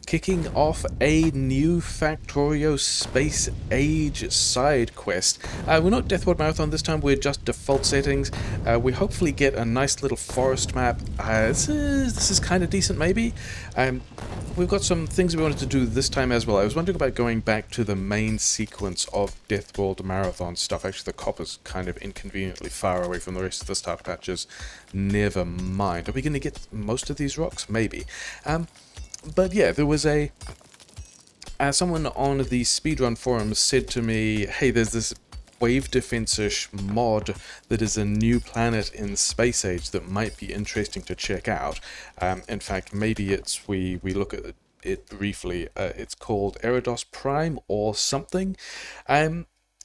kicking off a new Factorio Space Age side quest. We're not Deathward Marathon this time, we're just default settings. We hopefully get a nice little forest map. This is kind of decent, maybe. We've got some things we wanted to do this time as well. I was wondering about going back to the main sequence of Deathworld Marathon stuff. Actually, the copper's kind of inconveniently far away from the rest of the starter patches. Never mind. Are we going to get most of these rocks? Maybe. But yeah, there was someone on the speedrun forums said to me, hey, there's this wave defense-ish mod that is a new planet in Space Age that might be interesting to check out. In fact, maybe we look at it briefly. It's called Eridos Prime or something.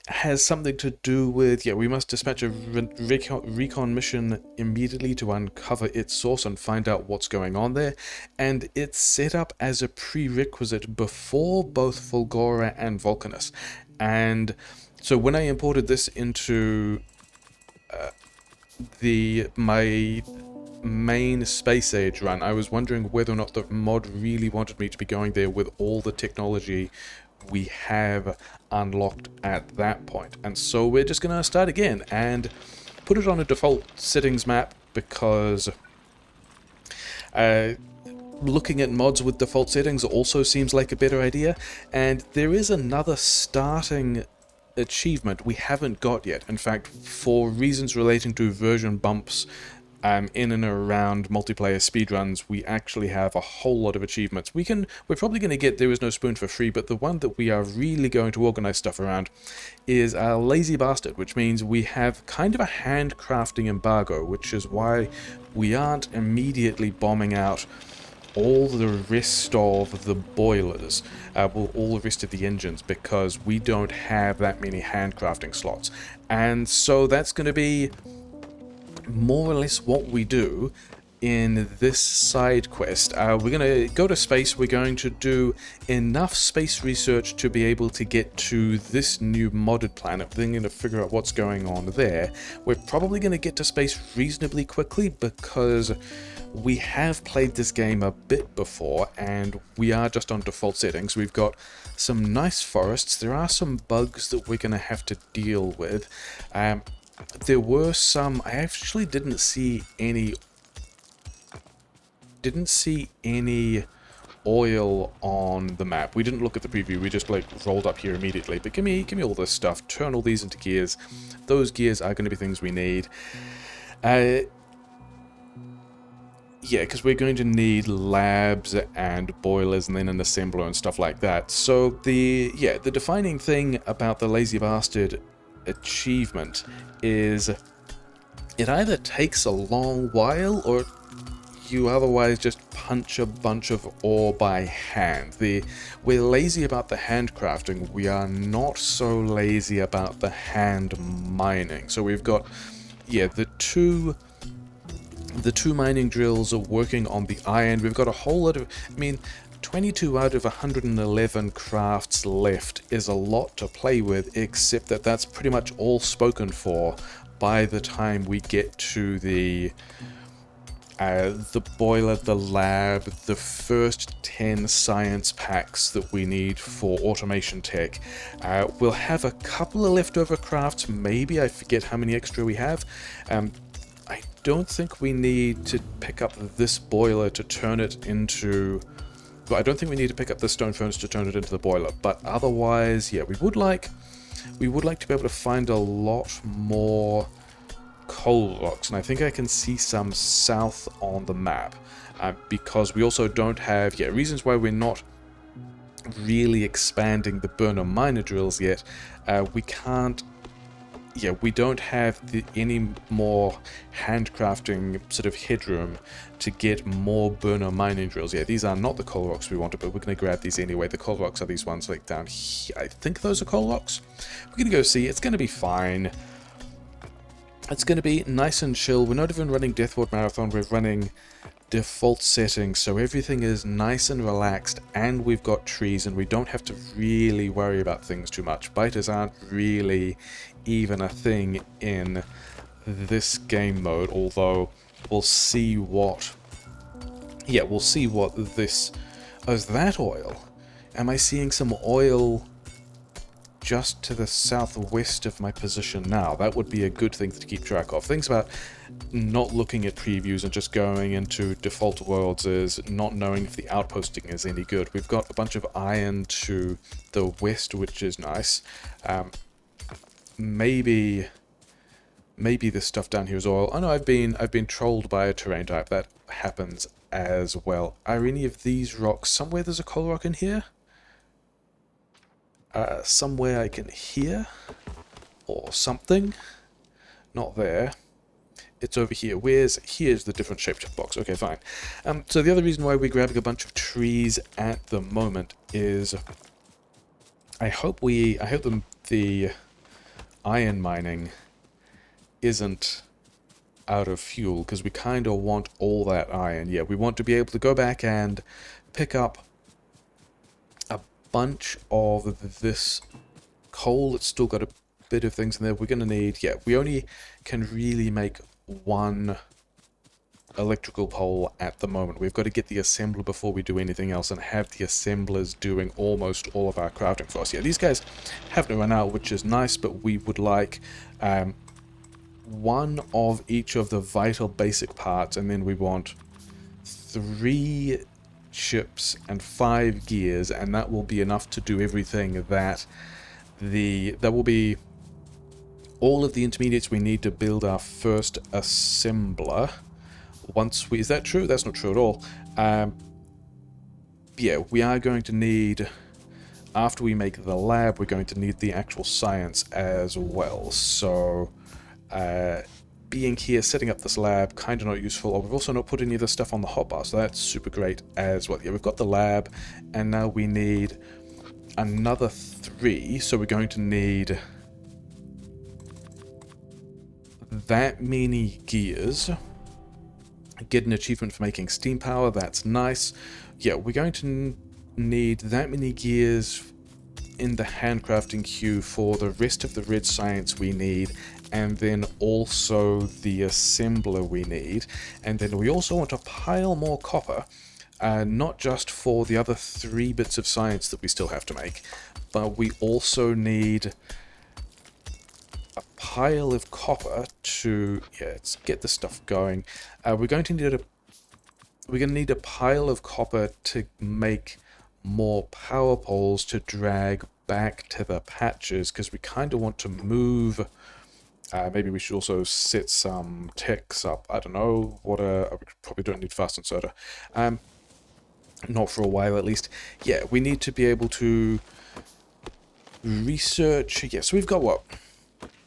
Has something to do with, we must dispatch a recon mission immediately to uncover its source and find out what's going on there, and it's set up as a prerequisite before both Fulgora and Vulcanus. And so when I imported this into my main Space Age run, I was wondering whether or not the mod really wanted me to be going there with all the technology we have unlocked at that point. And so we're just going to start again and put it on a default settings map, because looking at mods with default settings also seems like a better idea. And there is another starting achievement we haven't got yet. In fact, for reasons relating to version bumps in and around multiplayer speedruns, we actually have a whole lot of achievements. We're probably going to get There Is No Spoon for free, but the one that we are really going to organize stuff around is a Lazy Bastard, which means we have kind of a handcrafting embargo, which is why we aren't immediately bombing out all the rest of the boilers, all the rest of the engines, because we don't have that many handcrafting slots. And so that's going to be more or less what we do in this side quest. We're going to go to space. We're going to do enough space research to be able to get to this new modded planet. Then going to figure out what's going on there. We're probably going to get to space reasonably quickly, because we have played this game a bit before, and we are just on default settings. We've got some nice forests. There are some bugs that we're going to have to deal with. There were some. I actually didn't see any oil on the map. We didn't look at the preview. We just rolled up here immediately. But give me all this stuff. Turn all these into gears. Those gears are going to be things we need. Yeah, because we're going to need labs and boilers and then an assembler and stuff like that. So the defining thing about the Lazy Bastard achievement is it either takes a long while or you otherwise just punch a bunch of ore by hand. We're lazy about the handcrafting. We are not so lazy about the hand mining. So we've got the two mining drills are working on the iron. We've got a whole lot of 22 out of 111 crafts left is a lot to play with, except that that's pretty much all spoken for by the time we get to the boiler, the lab, the first 10 science packs that we need for automation tech. We'll have a couple of leftover crafts, maybe. I forget how many extra we have. I don't think we need to pick up this boiler to turn it into... But I don't think we need to pick up the stone furnace to turn it into the boiler. But otherwise, we would like to be able to find a lot more coal rocks, and I think I can see some south on the map, because we also don't have reasons why we're not really expanding the burner miner drills yet. We don't have any more handcrafting sort of headroom to get more burner mining drills. These are not the coal rocks we wanted, but we're going to grab these anyway. The coal rocks are these ones down here. I think those are coal rocks. We're going to go see. It's going to be fine. It's going to be nice and chill. We're not even running Deathward Marathon. We're running default settings, so everything is nice and relaxed, and we've got trees, and we don't have to really worry about things too much. Biters aren't really even a thing in this game mode, although we'll see what this Oh, is that oil? Am I seeing some oil just to the southwest of my position now? That would be a good thing to keep track of. Things about not looking at previews and just going into default worlds is not knowing if the outposting is any good. We've got a bunch of iron to the west, which is nice. Maybe this stuff down here is oil. Oh no, I've been trolled by a terrain type. That happens as well. Are any of these rocks somewhere? There's a coal rock in here. Somewhere I can hear or something. Not there. It's over here. Here's the different shaped box. Okay, fine. So the other reason why we're grabbing a bunch of trees at the moment is I hope the iron mining isn't out of fuel, because we kind of want all that iron. Yeah, we want to be able to go back and pick up a bunch of this coal. It's still got a bit of things in there. We're going to need, yeah, we only can really make one electrical pole at the moment. We've got to get the assembler before we do anything else and have the assemblers doing almost all of our crafting for us. Yeah, these guys haven't run out, which is nice, but we would like one of each of the vital basic parts, and then we want 3 ships and 5 gears, and that will be enough to do everything that will be all of the intermediates we need to build our first assembler. Is that true? That's not true at all. Yeah, we are going to need, after we make the lab, we're going to need the actual science as well. So being here, setting up this lab, kind of not useful. We've also not put any of this stuff on the hotbar, so that's super great as well. Yeah, we've got the lab, and now we need another 3, so we're going to need that many gears. Get an achievement for making steam power, that's nice. Yeah, we're going to need that many gears in the handcrafting queue for the rest of the red science we need, and then also the assembler we need. And then we also want to pile more copper, not just for the other 3 bits of science that we still have to make, but we also need a pile of copper to, yeah, let's get this stuff going. We're going to need a pile of copper to make more power poles to drag back to the patches, because we kind of want to move. Maybe we should also set some techs up. I don't know what we probably don't need fast inserter. Not for a while at least. Yeah, we need to be able to research. Yeah, so we've got what?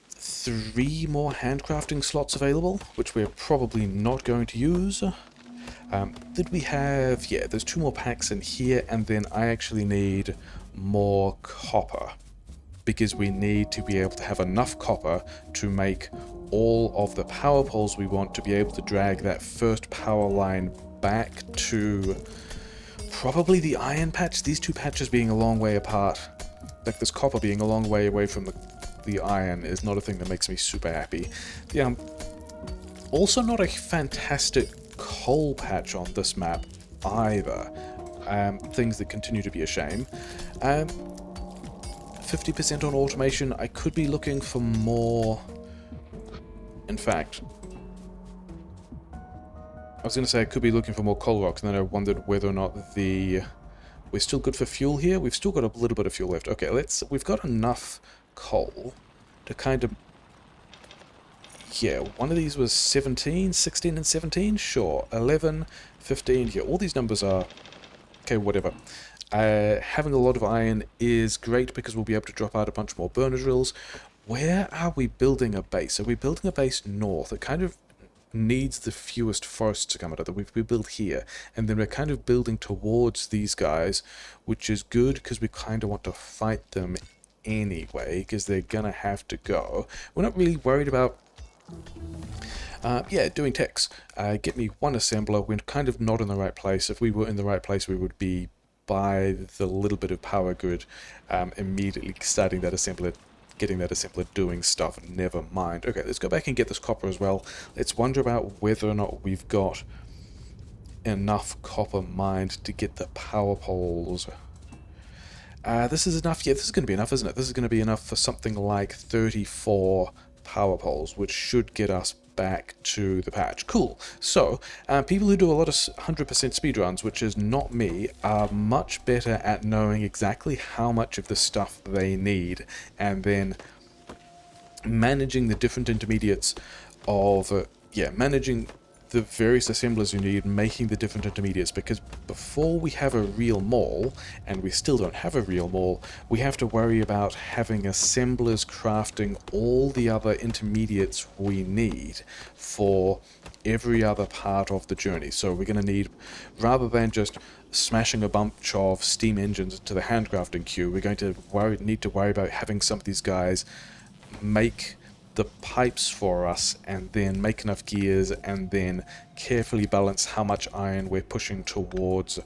3 more handcrafting slots available, which we're probably not going to use. Did we have... yeah, there's 2 more packs in here, and then I actually need more copper, because we need to be able to have enough copper to make all of the power poles we want to be able to drag that first power line back to probably the iron patch. These 2 patches being a long way apart, like this copper being a long way away from the iron, is not a thing that makes me super happy. Yeah, also not a fantastic coal patch on this map either. Things that continue to be a shame. 50% on automation. I could be looking for more. In fact, I was going to say I could be looking for more coal rocks, and then I wondered whether or not we're still good for fuel here. We've still got a little bit of fuel left. Okay, we've got enough coal to kind of... yeah, one of these was 17, 16 and 17, sure. 11, 15, yeah, all these numbers are... okay, whatever. Having a lot of iron is great because we'll be able to drop out a bunch more burner drills. Where are we building a base? Are we building a base north? It kind of needs the fewest forests to come out of it. We build here, and then we're kind of building towards these guys, which is good because we kind of want to fight them anyway, because they're gonna have to go. We're not really worried about yeah, doing techs. Get me 1 assembler. We're kind of not in the right place. If we were in the right place, we would be by the little bit of power grid, immediately starting that assembler, getting that assembler doing stuff. Never mind. Okay, let's go back and get this copper as well. Let's wonder about whether or not we've got enough copper mined to get the power poles. This is enough. Yeah, this is going to be enough, isn't it? This is going to be enough for something like 34 power poles, which should get us back to the patch. Cool. So, people who do a lot of 100% speedruns, which is not me, are much better at knowing exactly how much of the stuff they need, and then managing the different intermediates of, managing the various assemblers you need, making the different intermediates, because before we have a real mall, and we still don't have a real mall, we have to worry about having assemblers crafting all the other intermediates we need for every other part of the journey. So we're going to need, rather than just smashing a bunch of steam engines into the handcrafting queue, we're going to need to worry about having some of these guys make the pipes for us, and then make enough gears, and then carefully balance how much iron we're pushing towards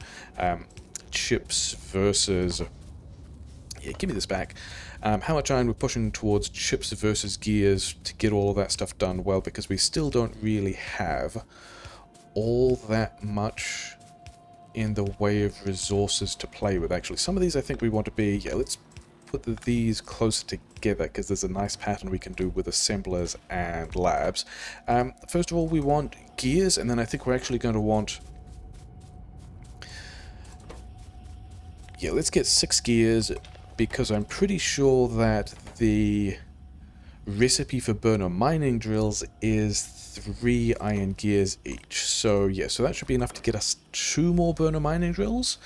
chips versus... Yeah, give me this back. How much iron we're pushing towards chips versus gears to get all of that stuff done well, because we still don't really have all that much in the way of resources to play with. Actually, some of these I think we want to be... Yeah, let's put these closer together, because there's a nice pattern we can do with assemblers and labs. First of all, we want gears, and then I think we're actually going to want... Yeah, let's get 6 gears, because I'm pretty sure that the recipe for burner mining drills is 3 iron gears each. So yeah, so that should be enough to get us 2 more burner mining drills.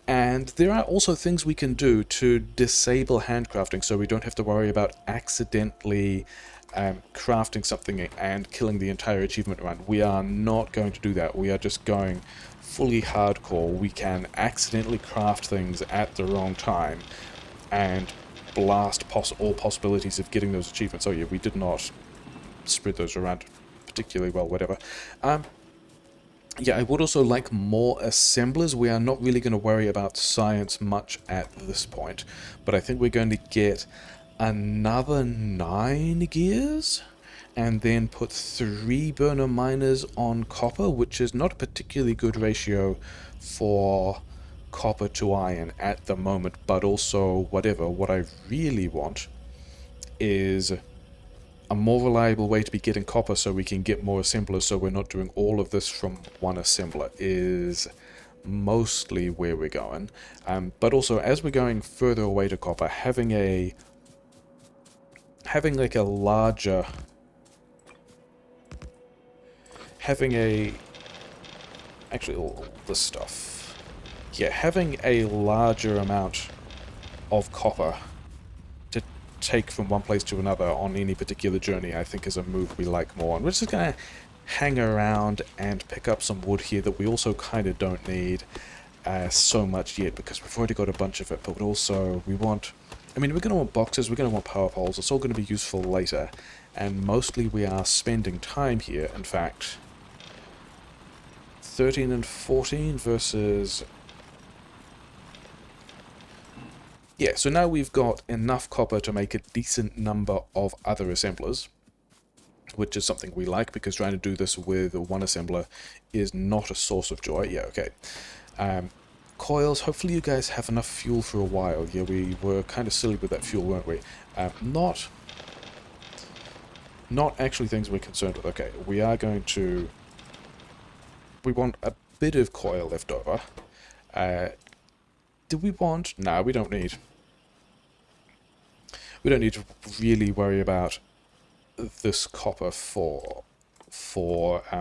And there are also things we can do to disable handcrafting, so we don't have to worry about accidentally crafting something and killing the entire achievement run. We are not going to do that. We are just going fully hardcore. We can accidentally craft things at the wrong time and blast all possibilities of getting those achievements. Oh yeah, we did not spread those around particularly well, whatever. Yeah, I would also like more assemblers. We are not really going to worry about science much at this point, but I think we're going to get another 9 gears, and then put 3 burner miners on copper, which is not a particularly good ratio for copper to iron at the moment, but also whatever. What I really want is a more reliable way to be getting copper, so we can get more assemblers, so we're not doing all of this from one assembler, is mostly where we're going. But also, as we're going further away to copper, having like a larger... Actually, all this stuff. Yeah, having a larger amount of copper to take from one place to another on any particular journey, I think is a move we like more. And we're just going to hang around and pick up some wood here that we also kind of don't need so much yet, because we've already got a bunch of it, but also we want... I mean, we're going to want boxes, we're going to want power poles, it's all going to be useful later, and mostly we are spending time here. In fact, 13 and 14 versus... Yeah, so now we've got enough copper to make a decent number of other assemblers, which is something we like, because trying to do this with one assembler is not a source of joy. Yeah, okay. Coils, hopefully you guys have enough fuel for a while. Yeah, we were kind of silly with that fuel, weren't we? Not actually things we're concerned with. Okay, we are going to... We want a bit of coil left over. Do we want... No, we don't need... We don't need to really worry about this copper for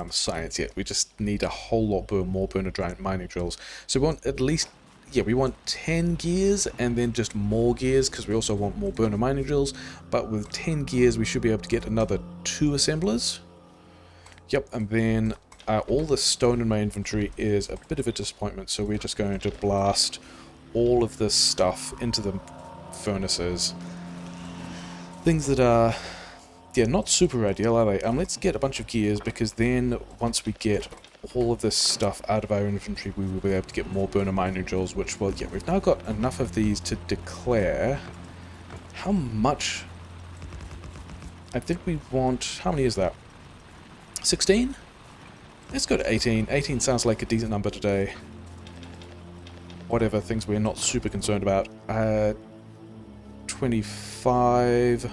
science yet. We just need a whole lot more burner mining drills. So we want at least... Yeah, we want 10 gears and then just more gears, because we also want more burner mining drills. But with 10 gears, we should be able to get another 2 assemblers. Yep, and then... all the stone in my inventory is a bit of a disappointment, so we're just going to blast all of this stuff into the furnaces. Things that are, yeah, not super ideal, are they? Let's get a bunch of gears, because then once we get all of this stuff out of our inventory, we will be able to get more burner mining drills, which, well, yeah, we've now got enough of these to declare how much... I think we want... How many is that? 16? Let's go to 18. 18 sounds like a decent number today. Whatever things we're not super concerned about. 25.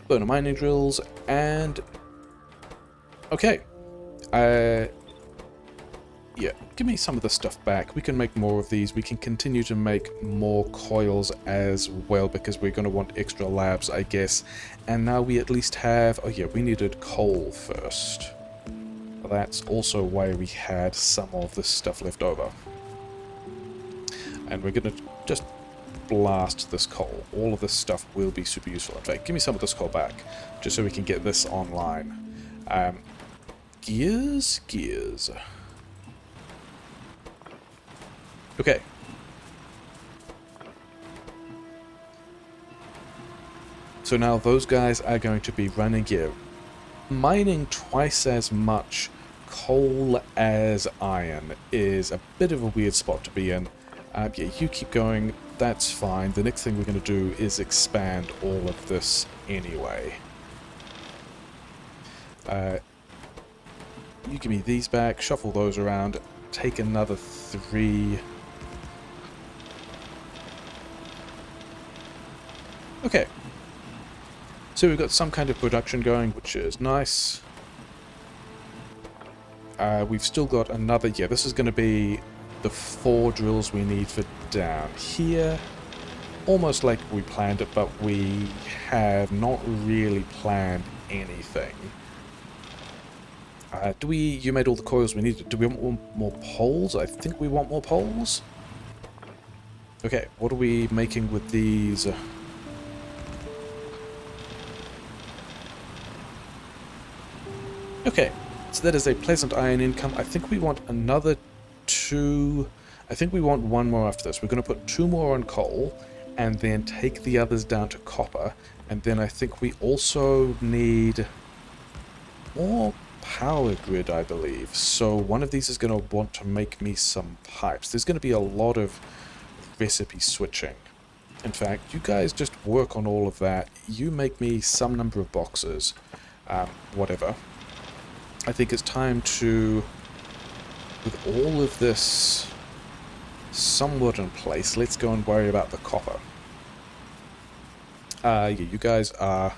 Burner mining drills, and... Okay. Yeah, give me some of the stuff back. We can make more of these. We can continue to make more coils as well, because we're going to want extra labs, I guess. And now we at least have... Oh yeah, we needed coal first. That's also why we had some of this stuff left over. And we're going to just blast this coal. All of this stuff will be super useful. In fact, give me some of this coal back, just so we can get this online. Gears. Okay. So now those guys are going to be running here, mining twice as much coal as iron is a bit of a weird spot to be in. Yeah, you keep going, that's fine. The next thing we're going to do is expand all of this anyway. You give me these back, shuffle those around, take another 3. Okay. So we've got some kind of production going, which is nice. We've still got another... Yeah, this is going to be the 4 drills we need for down here. Almost like we planned it, but we have not really planned anything. You made all the coils we needed. Do we want more poles? I think we want more poles. Okay, what are we making with these? Okay, so that is a pleasant iron income. I think we want another 2... I think we want 1 more after this. We're going to put 2 more on coal, and then take the others down to copper. And then I think we also need more power grid, I believe. So one of these is going to want to make me some pipes. There's going to be a lot of recipe switching. In fact, you guys just work on all of that. You make me some number of boxes. Whatever. I think it's time to, with all of this somewhat in place, let's go and worry about the copper. Yeah, you guys are...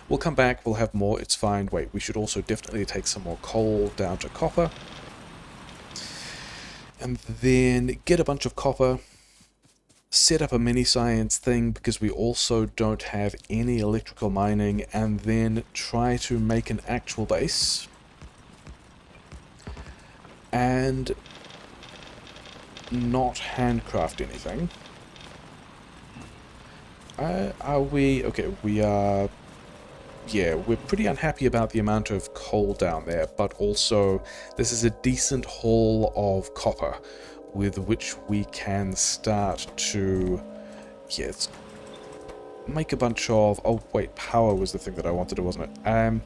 We'll come back, we'll have more, it's fine. Wait, we should also definitely take some more coal down to copper. And then get a bunch of copper. Set up a mini science thing, because we also don't have any electrical mining. And then try to make an actual base. And not handcraft anything. Are we... Okay, we are... Yeah, we're pretty unhappy about the amount of coal down there, but also this is a decent haul of copper with which we can start to... Yeah, let's make a bunch of... Oh, wait, power was the thing that I wanted, wasn't it?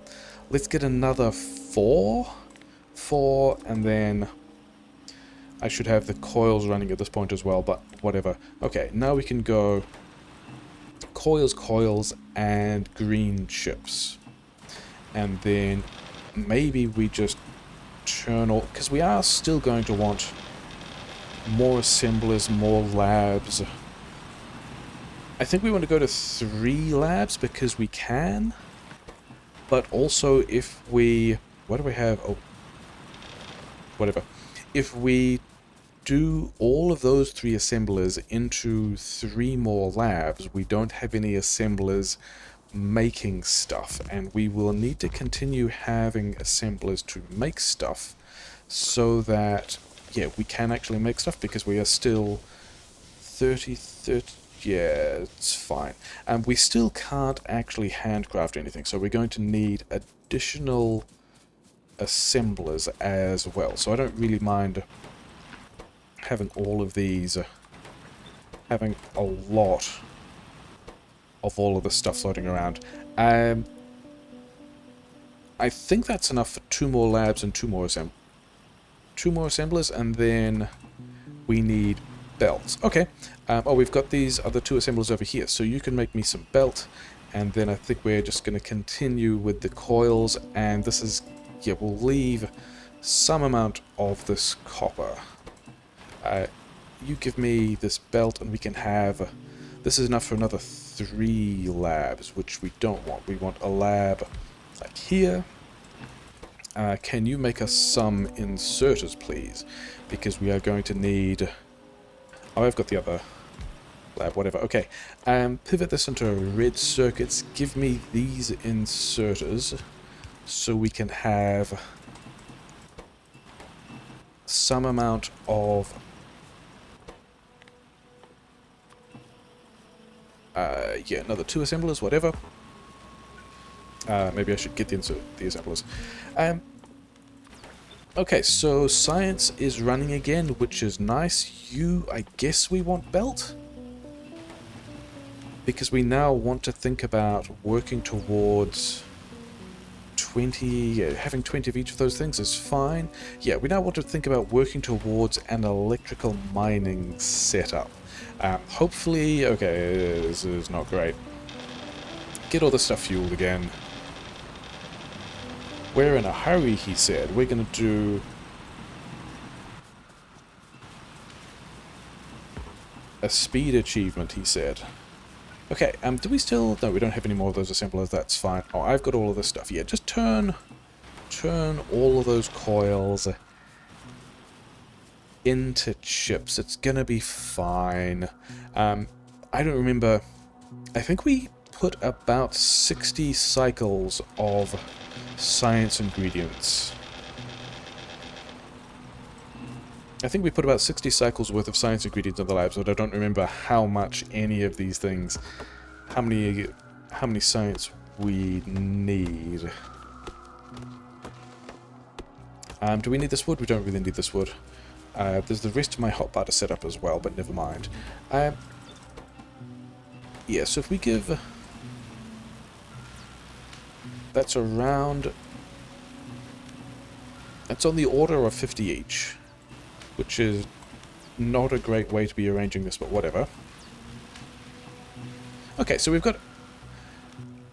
Let's get another 4, and then I should have the coils running at this point as well, but whatever. Okay, now we can go coils, and green chips. And then maybe we just turn all... Because we are still going to want more assemblers, more labs. I think we want to go to 3 labs because we can. But also if we... What do we have? Oh, whatever. If we do all of those 3 assemblers into 3 more labs, we don't have any assemblers making stuff, and we will need to continue having assemblers to make stuff so that, yeah, we can actually make stuff, because we are still 30, yeah, it's fine. And we still can't actually handcraft anything, so we're going to need additional assemblers as well. So I don't really mind having all of these, having a lot of all of the stuff floating around. I think that's enough for 2 more labs and 2 more assemblers, and then we need belts. Okay. Oh, we've got these other 2 assemblers over here, so you can make me some belt, and then I think we're just going to continue with the coils, and this is yeah, we'll leave some amount of this copper. You give me this belt and we can have... This is enough for another 3 labs, which we don't want. We want a lab like here. Can you make us some inserters, please? Because we are going to need... Oh, I've got the other lab, whatever. Okay, pivot this into red circuits. Give me these inserters so we can have some amount of... yeah, another 2 assemblers, whatever. Maybe I should get the assemblers. Okay, so science is running again, which is nice. I guess we want belt? Because we now want to think about working towards 20... Yeah, having 20 of each of those things is fine. Yeah, we now want to think about working towards an electrical mining setup. Hopefully... Okay, this is not great. Get all this stuff fueled again. We're in a hurry, he said. We're going to do... a speed achievement, he said. Okay, do we still... No, we don't have any more of those assemblers, that's fine. Oh, I've got all of this stuff. Yeah, just turn all of those coils into chips. It's gonna be fine. I don't remember... I think we put about 60 cycles of science ingredients. I think we put about 60 cycles worth of science ingredients in the labs, but I don't remember how much any of these things, how many science we need. Do we need this wood? We don't really need this wood. There's the rest of my hotbar to set up as well, but never mind. Yeah, so if we give... That's around... That's on the order of 50 each, which is not a great way to be arranging this, but whatever. Okay, so we've got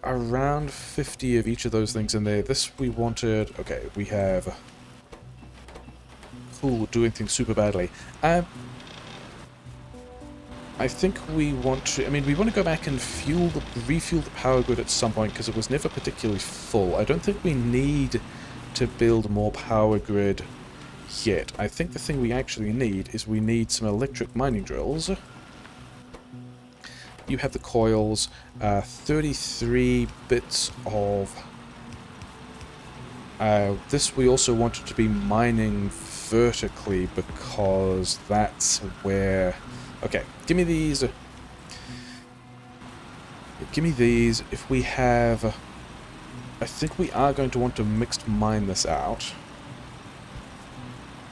around 50 of each of those things in there. This we wanted... Okay, we have... Cool, doing things super badly. I think we want to... I mean, we want to go back and refuel the power grid at some point, because it was never particularly full. I don't think we need to build more power grid yet. I think the thing we actually need is we need some electric mining drills. You have the coils, 33 bits of... this we also wanted to be mining vertically, because that's where... Okay, give me these. Give me these. If we have... I think we are going to want to mixed mine this out.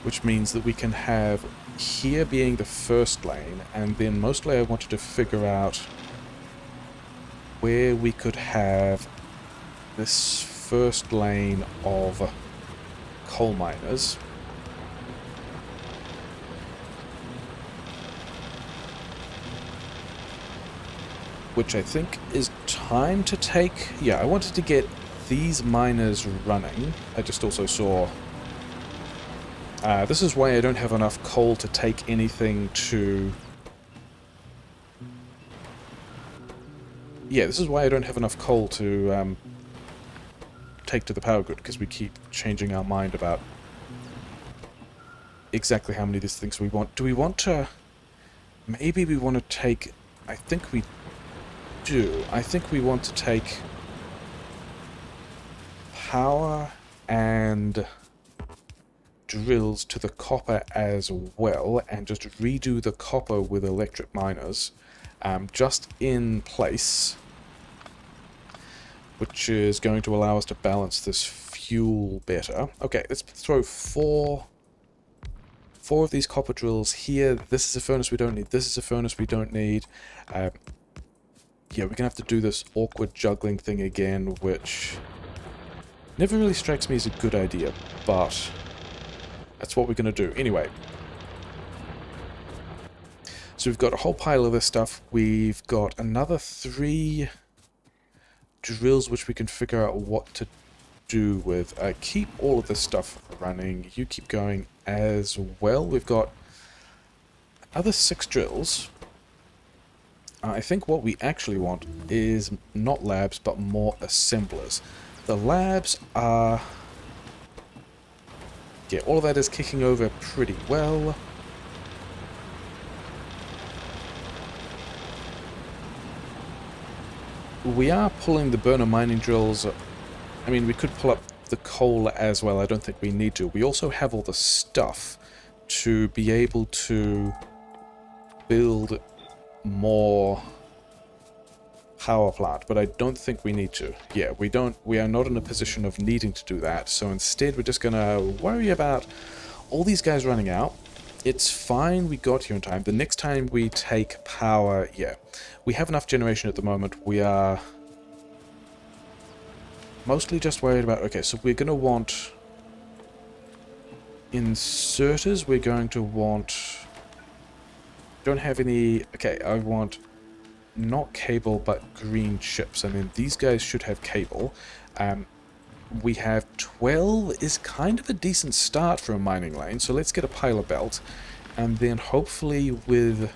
Which means that we can have here being the first lane, and then mostly I wanted to figure out where we could have this first lane of coal miners. Which I think is time to take... Yeah, I wanted to get these miners running. I just also saw... this is why I don't have enough coal to take anything to... Yeah, this is why I don't have enough coal to take to the power grid, because we keep changing our mind about exactly how many of these things we want. Do we want to... Maybe we want to take... I think we do. I think we want to take power and drills to the copper as well, and just redo the copper with electric miners, just in place, which is going to allow us to balance this fuel better. Okay, let's throw four of these copper drills here. This is a furnace we don't need. This is a furnace we don't need. Yeah, we're gonna have to do this awkward juggling thing again, which never really strikes me as a good idea, but that's what we're gonna do. Anyway, so we've got a whole pile of this stuff. We've got another 3 drills which we can figure out what to do with keep all of this stuff running. You keep going as well. We've got other 6 drills. I think what we actually want is not labs, but more assemblers. The labs are... yeah, all of that is kicking over pretty well. We are pulling the burner mining drills. I mean, we could pull up the coal as well. I don't think we need to. We also have all the stuff to be able to build more power plant, but I don't think we need to. Yeah, we are not in a position of needing to do that, so instead we're just gonna worry about all these guys running out. It's fine we got here in time. The next time we take power, yeah, we have enough generation at the moment. We are mostly just worried about... okay, so we're gonna want inserters. We're going to want... don't have any... okay, I want not cable, but green chips. I mean, these guys should have cable. We have 12 is kind of a decent start for a mining lane, so let's get a pilot belt, and then hopefully we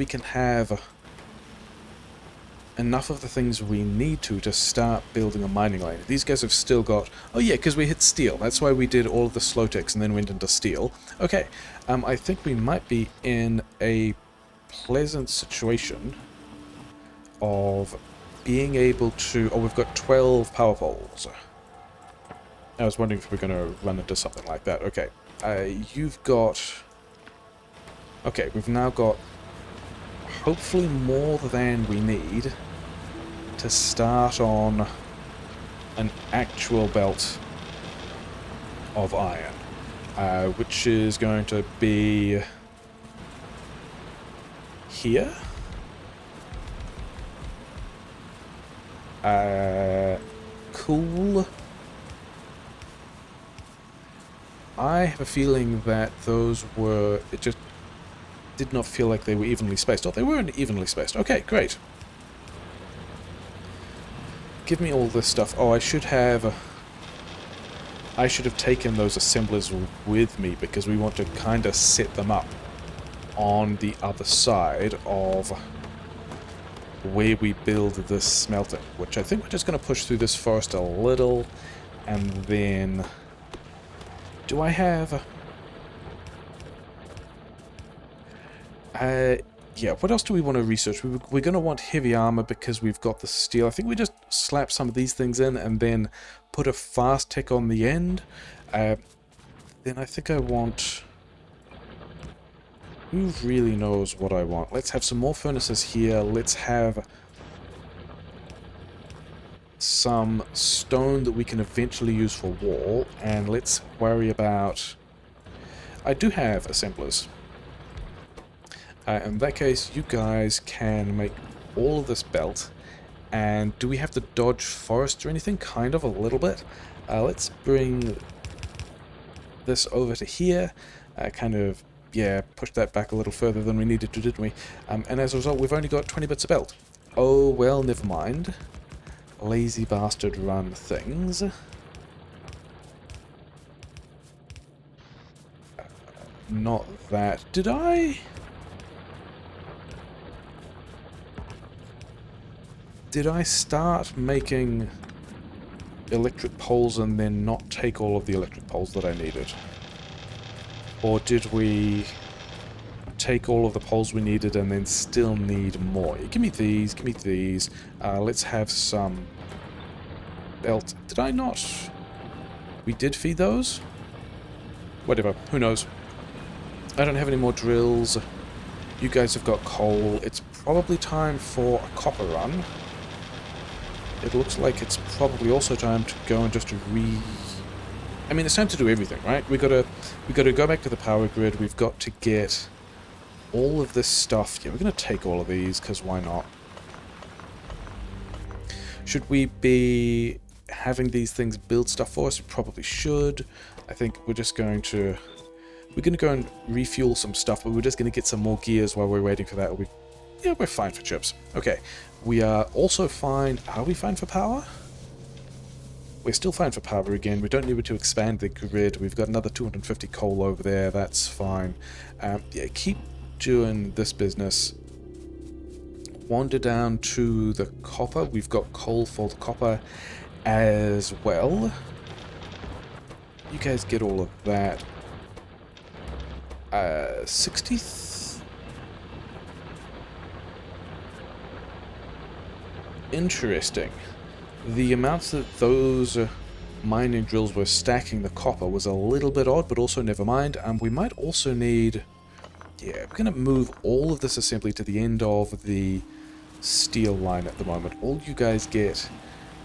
can have enough of the things we need to start building a mining lane. These guys have still got... oh yeah, because we hit steel. That's why we did all of the slow ticks and then went into steel. Okay, I think we might be in a pleasant situation of being able to... oh, we've got 12 power poles. I was wondering if we're going to run into something like that. Okay, you've got... okay, we've now got hopefully more than we need to start on an actual belt of iron, which is going to be here. Cool. I have a feeling that those were... it just did not feel like they were evenly spaced. Oh, they weren't evenly spaced. Okay, great. Give me all this stuff. Oh, I should have taken those assemblers with me, because we want to kind of set them up on the other side of where we build this smelter, which I think we're just going to push through this forest a little, and then... do I have... yeah, what else do we want to research? We're going to want heavy armor because we've got the steel. I think we just slap some of these things in and then put a fast tick on the end. Then I think I want... who really knows what I want? Let's have some more furnaces here. Let's have some stone that we can eventually use for wall. And let's worry about... I do have assemblers. In that case, you guys can make all of this belt. And do we have to dodge forests or anything? Kind of, a little bit. Let's bring this over to here. Kind of, yeah, push that back a little further than we needed to, didn't we? And as a result, we've only got 20 bits of belt. Oh, well, never mind. Lazy bastard run things. Not that. Did I... did I start making electric poles and then not take all of the electric poles that I needed? Or did we take all of the poles we needed and then still need more? Give me these, give me these. Let's have some belt. Did I not? We did feed those? Whatever, who knows? I don't have any more drills. You guys have got coal. It's probably time for a copper run. It looks like it's probably also time to go and just I mean, it's time to do everything, right? We gotta go back to the power grid. We've got to get all of this stuff. Yeah, we're gonna take all of these, because why not? Should we be having these things build stuff for us? We probably should. I think we're just going to... we're gonna go and refuel some stuff, but we're just gonna get some more gears while we're waiting for that. Yeah, we're fine for chips. Okay, we are also fine. Are we fine for power? We're still fine for power again. We don't need to expand the grid. We've got another 250 coal over there. That's fine. Yeah, keep doing this business. Wander down to the copper. We've got coal for the copper as well. You guys get all of that. 60. Interesting. The amounts that those mining drills were stacking the copper was a little bit odd, but also never mind. We might also need... Yeah, we're going to move all of this assembly to the end of the steel line at the moment. All you guys get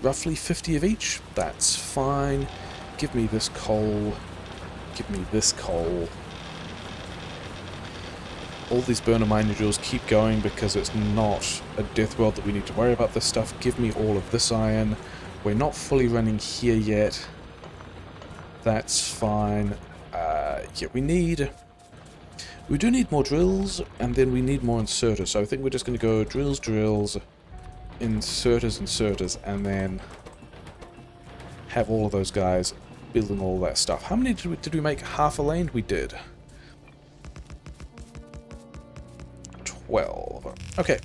roughly 50 of each. That's fine. Give me this coal. Give me this coal. All these burner mining drills keep going because it's not a death world that we need to worry about this stuff. Give me all of this iron. We're not fully running here yet. That's fine. Yeah, we do need more drills, and then we need more inserters. So I think we're just going to go drills, inserters, and then have all of those guys building all that stuff. How many did we make? Half a lane? We did. 12. Okay.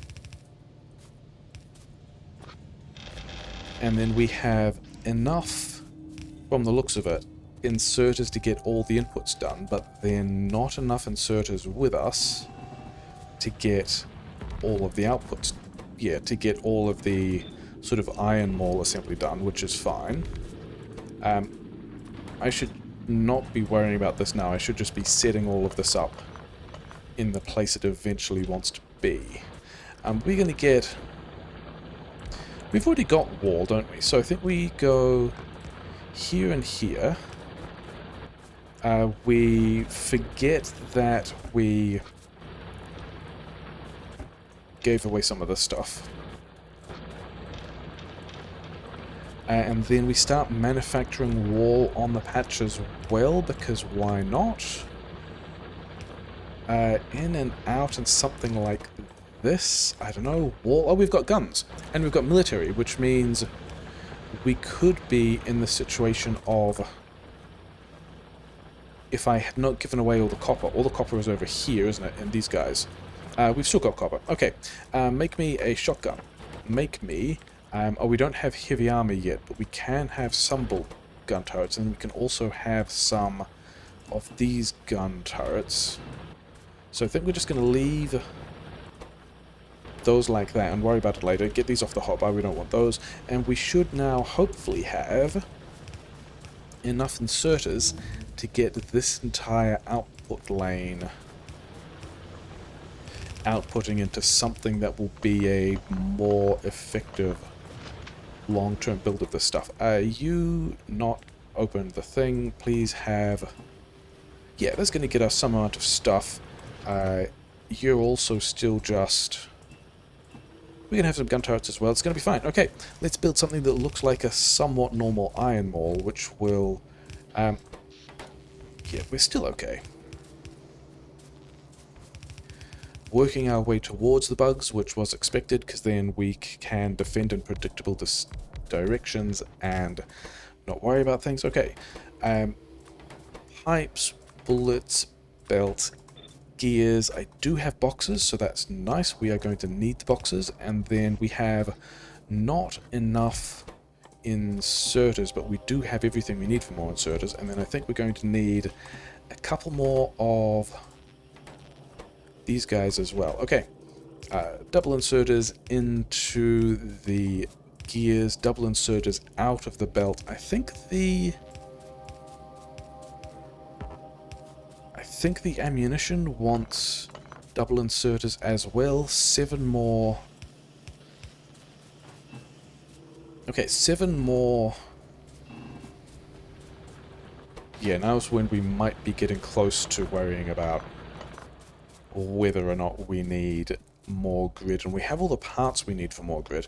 And then we have enough, from the looks of it, inserters to get all the inputs done, but then not enough inserters with us to get all of the outputs. Yeah, to get all of the sort of iron maul assembly done, which is fine. I should not be worrying about this now. I should just be setting all of this up in the place it eventually wants to be. We're going to get... We've already got wall, don't we? So I think we go here and here. We forget that we gave away some of this stuff. And then we start manufacturing wall on the patch as well, because why not? In and out and something like this. I don't know. Wall. Oh, we've got guns. And we've got military, which means we could be in the situation of... If I had not given away all the copper is over here, isn't it? And these guys. We've still got copper. Okay. Make me a shotgun. Make me... oh, we don't have heavy armor yet, but we can have some bulk gun turrets, and we can also have some of these gun turrets. So I think we're just going to leave those like that and worry about it later. Get these off the hotbar, we don't want those. And we should now hopefully have enough inserters to get this entire output lane outputting into something that will be a more effective long-term build of this stuff. You not open the thing, please have... Yeah, that's going to get us some amount of stuff. You're also still just... We're going to have some gun turrets as well. It's going to be fine. Okay, let's build something that looks like a somewhat normal iron maul, which will... yeah, we're still okay. Working our way towards the bugs, which was expected, because then we can defend in predictable directions and not worry about things. Okay. Pipes, bullets, belts, gears. I do have boxes, so that's nice. We are going to need the boxes. And then we have not enough inserters, but we do have everything we need for more inserters. And then I think we're going to need a couple more of these guys as well. Okay. Double inserters into the gears, double inserters out of the belt. I think the ammunition wants double inserters as well. 7 more. Okay, 7 more. Yeah, now's when we might be getting close to worrying about whether or not we need more grid, and we have all the parts we need for more grid.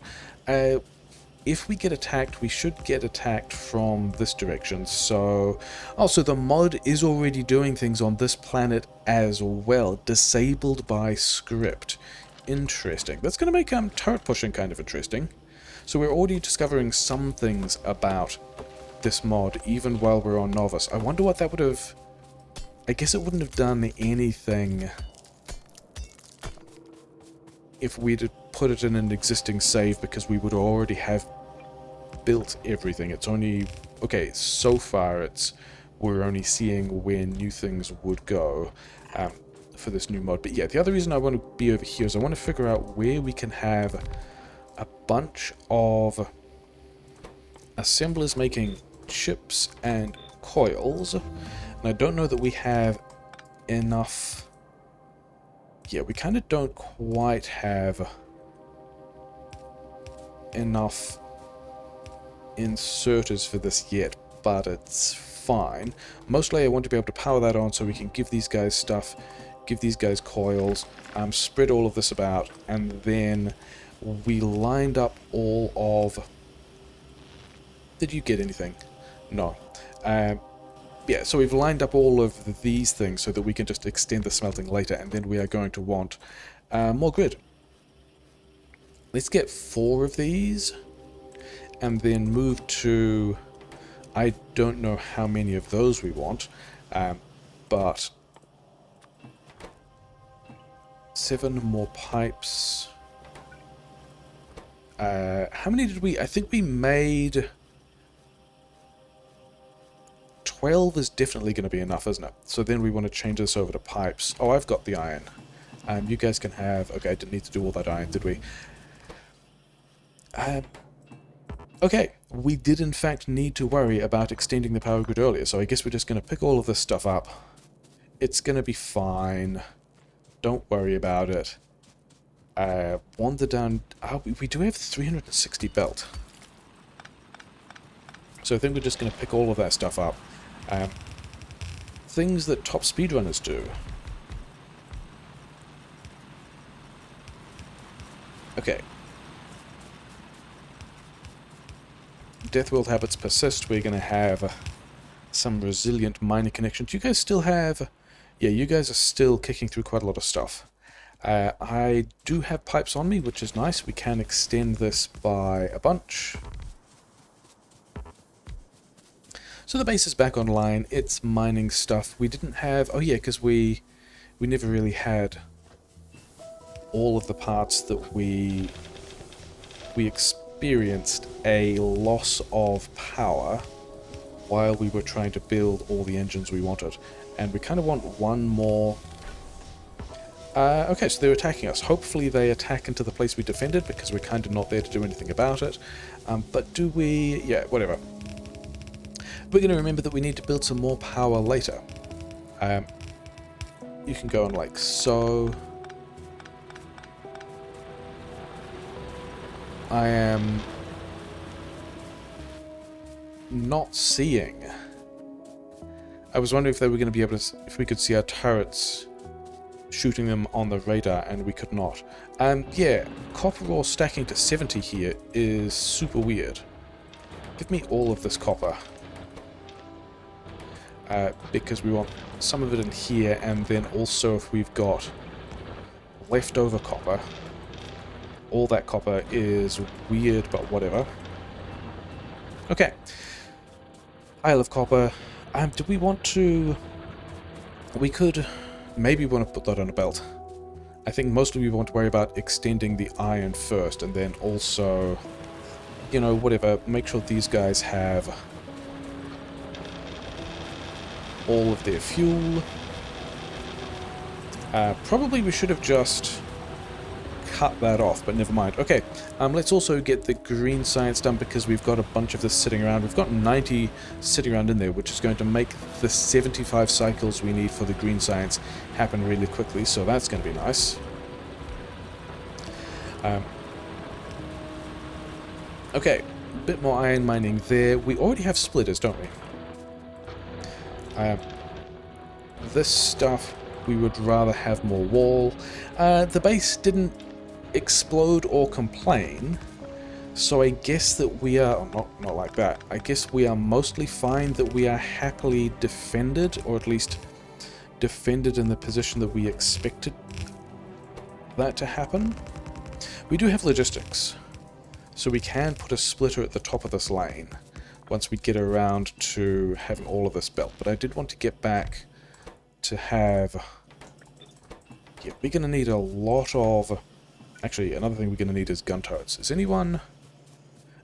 If we get attacked, we should get attacked from this direction. So, also the mod is already doing things on this planet as well, disabled by script. interesting. That's going to make turret pushing kind of interesting. So we're already discovering some things about this mod, even while we're on Novice. I wonder what that would have... I guess it wouldn't have done anything if we'd put it in an existing save, because we would already have built everything. It's only... okay, so far we're only seeing where new things would go for this new mod. But yeah, the other reason I want to be over here is I want to figure out where we can have a bunch of assemblers making chips and coils. And I don't know that we have enough... yeah, we kind of don't quite have enough inserters for this yet, but it's fine. Mostly I want to be able to power that on so we can give these guys stuff, give these guys coils, spread all of this about, and then we lined up all of... did you get anything? No. Yeah, so we've lined up all of these things so that we can just extend the smelting later, and then we are going to want more grid. Let's get 4 of these, and then move to... I don't know how many of those we want, but 7 more pipes. How many did we... I think we made... 12 is definitely going to be enough, isn't it? So then we want to change this over to pipes. Oh, I've got the iron. You guys can have... okay, I didn't need to do all that iron, did we? Okay, we did in fact need to worry about extending the power grid earlier, so I guess we're just going to pick all of this stuff up. It's going to be fine. Don't worry about it. Wander down... oh, we do have 360 belt. So I think we're just going to pick all of that stuff up. Things that top speedrunners do. Okay. Deathworld habits persist. We're going to have some resilient mining connections. You guys still have... yeah, you guys are still kicking through quite a lot of stuff. I do have pipes on me, which is nice. We can extend this by a bunch. So the base is back online. It's mining stuff. We didn't have... oh yeah, because we never really had all of the parts that we experienced a loss of power while we were trying to build all the engines we wanted. And we kind of want one more... okay, so they're attacking us. Hopefully they attack into the place we defended, because we're kind of not there to do anything about it. But do we... yeah, whatever. We're going to remember that we need to build some more power later. You can go on like so. I am not seeing. I was wondering if they were going to be able to... if we could see our turrets shooting them on the radar, and we could not. Yeah, copper ore stacking to 70 here is super weird. Give me all of this copper. Because we want some of it in here, and then also if we've got leftover copper. All that copper is weird, but whatever. Okay. Pile of copper. Do we want to... we could... maybe want to put that on a belt. I think mostly we want to worry about extending the iron first, and then also, you know, whatever, make sure these guys have all of their fuel. Probably we should have just cut that off, but never mind. Okay, let's also get the green science done, because we've got a bunch of this sitting around. We've got 90 sitting around in there, which is going to make the 75 cycles we need for the green science happen really quickly, so that's going to be nice. Okay, a bit more iron mining there. We already have splitters, don't we? This stuff, we would rather have more wall. The base didn't explode or complain, so I guess that we are... oh, not like that. I guess we are mostly fine that we are happily defended, or at least defended in the position that we expected. that to happen. We do have logistics, so we can put a splitter at the top of this lane once we get around to having all of this built. But I did want to get back to have... Yeah, we're going to need a lot of... Actually, another thing we're going to need is gun turrets. Is anyone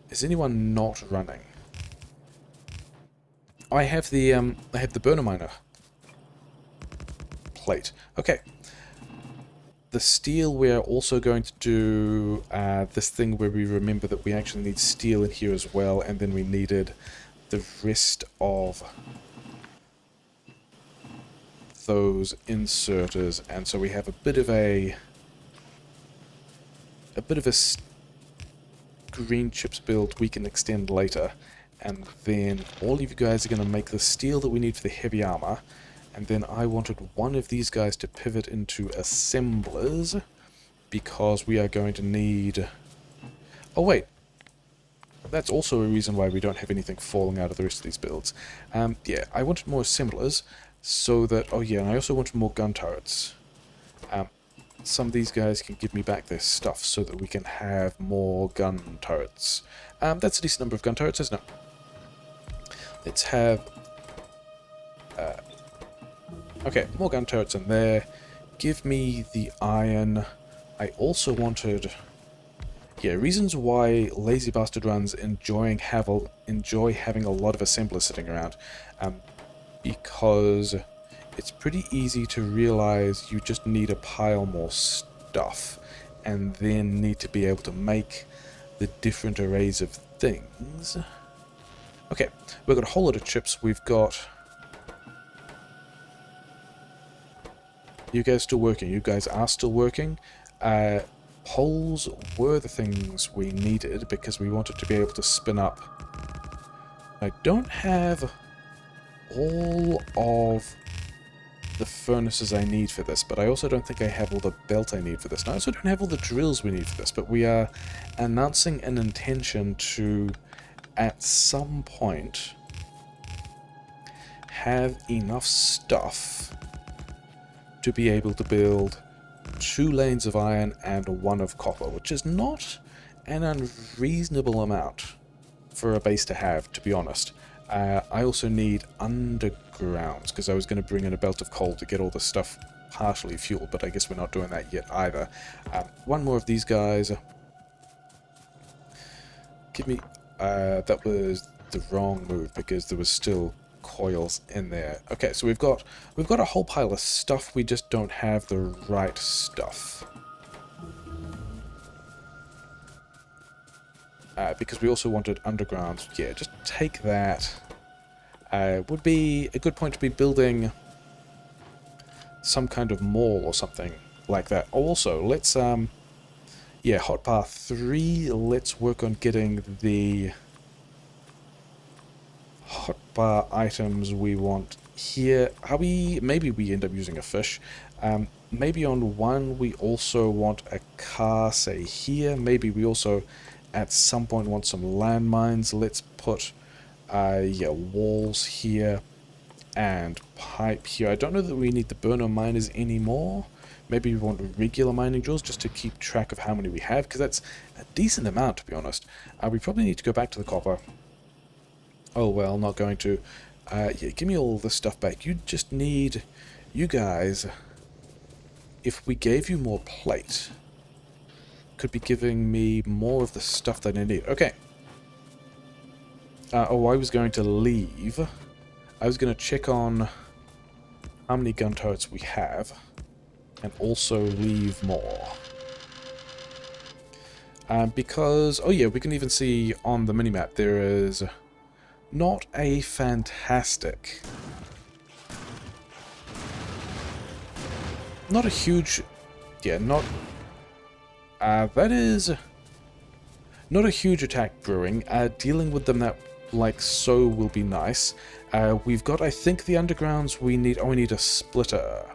not running? I have the burner miner plate. Okay. The steel, we're also going to do this thing where we remember that we actually need steel in here as well, and then we needed the rest of those inserters, and so we have a bit of a green chips build we can extend later, and then all of you guys are going to make the steel that we need for the heavy armor. And then I wanted one of these guys to pivot into assemblers, because we are going to need... Oh wait, that's also a reason why we don't have anything falling out of the rest of these builds. Yeah, I wanted more assemblers, so that... Oh yeah, and I also wanted more gun turrets. Some of these guys can give me back their stuff, so that we can have more gun turrets. That's a decent number of gun turrets, isn't it? Let's have... Okay, more gun turrets in there. Give me the iron. I also wanted... Yeah, reasons why Lazy Bastard Runs enjoy having a lot of assemblers sitting around. Because it's pretty easy to realize you just need a pile more stuff, and then need to be able to make the different arrays of things. Okay, we've got a whole lot of chips. We've got... You guys still working? You guys are still working. Poles were the things we needed because we wanted to be able to spin up. I don't have all of the furnaces I need for this, but I also don't think I have all the belt I need for this. And I also don't have all the drills we need for this, but we are announcing an intention to, at some point, have enough stuff to be able to build 2 lanes of iron and 1 of copper, which is not an unreasonable amount for a base to have, to be honest. I also need undergrounds, because I was going to bring in a belt of coal to get all this stuff partially fueled, but I guess we're not doing that yet either. 1 more of these guys. Give me... that was the wrong move, because there was still coils in there. Okay, so we've got a whole pile of stuff, we just don't have the right stuff. Because we also wanted underground. Yeah, just take that. Would be a good point to be building some kind of mall or something like that. Also, let's yeah, hotbar 3, let's work on getting the hotbar items we want here. Maybe we end up using a fish. Maybe on 1 we also want a car, say here. Maybe we also at some point want some landmines. Let's put yeah, walls here and pipe here. I don't know that we need the burner miners anymore. Maybe we want regular mining drills just to keep track of how many we have, because that's a decent amount, to be honest. We probably need to go back to the copper. Oh well, not going to. Yeah, give me all this stuff back. You just need... You guys, if we gave you more plate, could be giving me more of the stuff that I need. Okay. Oh, I was going to leave. I was going to check on how many gun turrets we have, and also leave more. Because... Oh yeah, we can even see on the minimap there is... not a fantastic... Not a huge... Yeah, not... that is... Not a huge attack brewing. Dealing with them that, like so, will be nice. We've got, I think, the undergrounds we need... Oh, we need a splitter.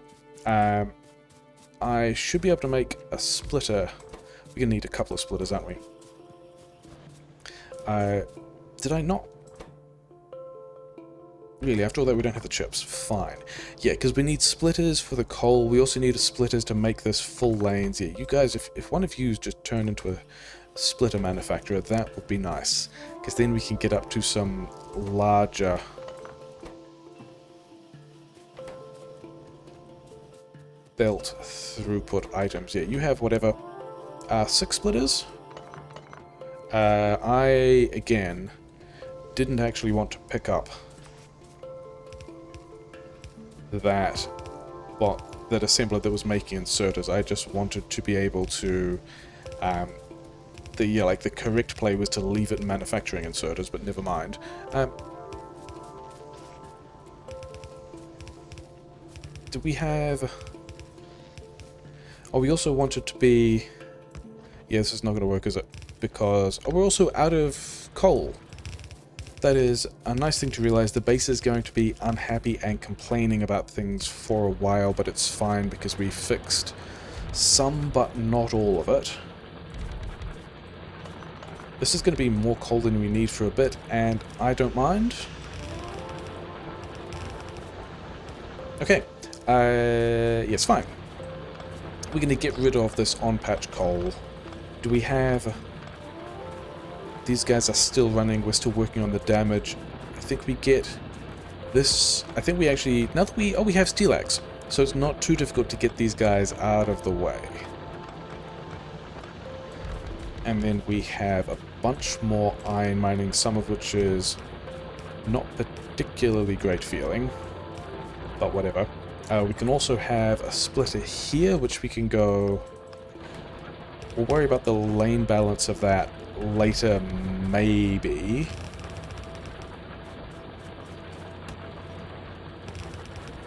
I should be able to make a splitter. We're going to need a couple of splitters, aren't we? Did I not... Really, after all that, we don't have the chips. Fine. Yeah, because we need splitters for the coal. We also need splitters to make this full lanes. Yeah, you guys, if one of you just turned into a splitter manufacturer, that would be nice. Because then we can get up to some larger... belt throughput items. Yeah, you have whatever. 6 splitters. I, again, didn't actually want to pick up that assembler that was making inserters. I just wanted to be able to the correct play was to leave it manufacturing inserters, but never mind. Do we have... Oh, we also wanted to be... Yeah, this is not going to work, is it? Because... Oh, we're also out of coal. That is a nice thing to realize. The base is going to be unhappy and complaining about things for a while, but it's fine because we fixed some, but not all of it. This is going to be more coal than we need for a bit, and I don't mind. Okay. Yes, fine. We're going to get rid of this on-patch coal. Do we have... These guys are still running. We're still working on the damage. I think we get this... I think we actually... Now that we... Oh, we have steel axe. So it's not too difficult to get these guys out of the way. And then we have a bunch more iron mining, some of which is not particularly great feeling. But whatever. We can also have a splitter here, which we can go... We'll worry about the lane balance of that later, maybe.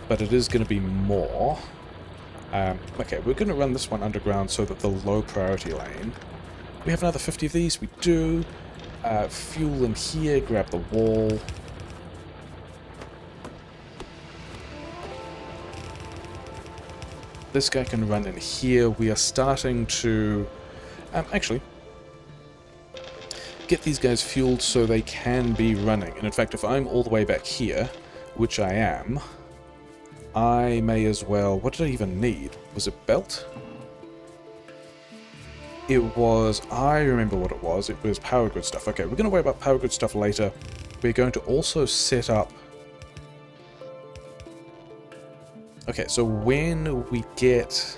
But it is going to be more. Okay, we're going to run this one underground so that the low priority lane... We have another 50 of these, we do. Fuel in here, grab the wall. This guy can run in here. We are starting to... actually... get these guys fueled so they can be running. And in fact, if I'm all the way back here, which I am, I may as well... What did I even need? Was it belt? It was... I remember what it was. It was power grid stuff. Okay, we're going to worry about power grid stuff later. We're going to also set up... Okay, so when we get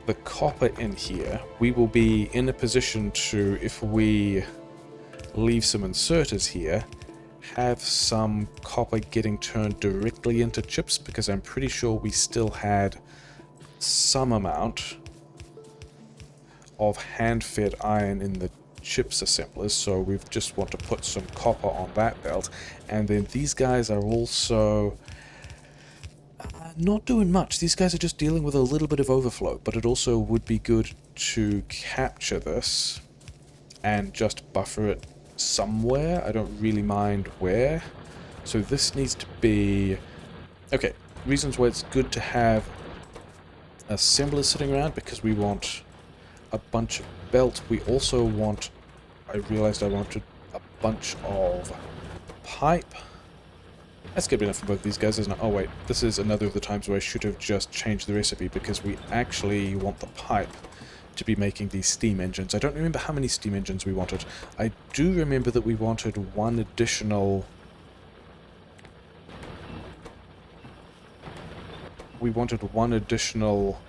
the copper in here, we will be in a position to, if we leave some inserters here, have some copper getting turned directly into chips, because I'm pretty sure we still had some amount of hand-fed iron in the chips assemblers, so we just want to put some copper on that belt. And then these guys are also... not doing much. These guys are just dealing with a little bit of overflow, but it also would be good to capture this and just buffer it somewhere. I don't really mind where. So this needs to be... Okay, reasons why it's good to have assemblers sitting around, because we want a bunch of belt. We also want... I realized I wanted a bunch of pipe. That's good enough for both these guys, isn't it? Oh wait, this is another of the times where I should have just changed the recipe, because we actually want the pipe to be making these steam engines. I don't remember how many steam engines we wanted. I do remember that we wanted one additional... We wanted one additional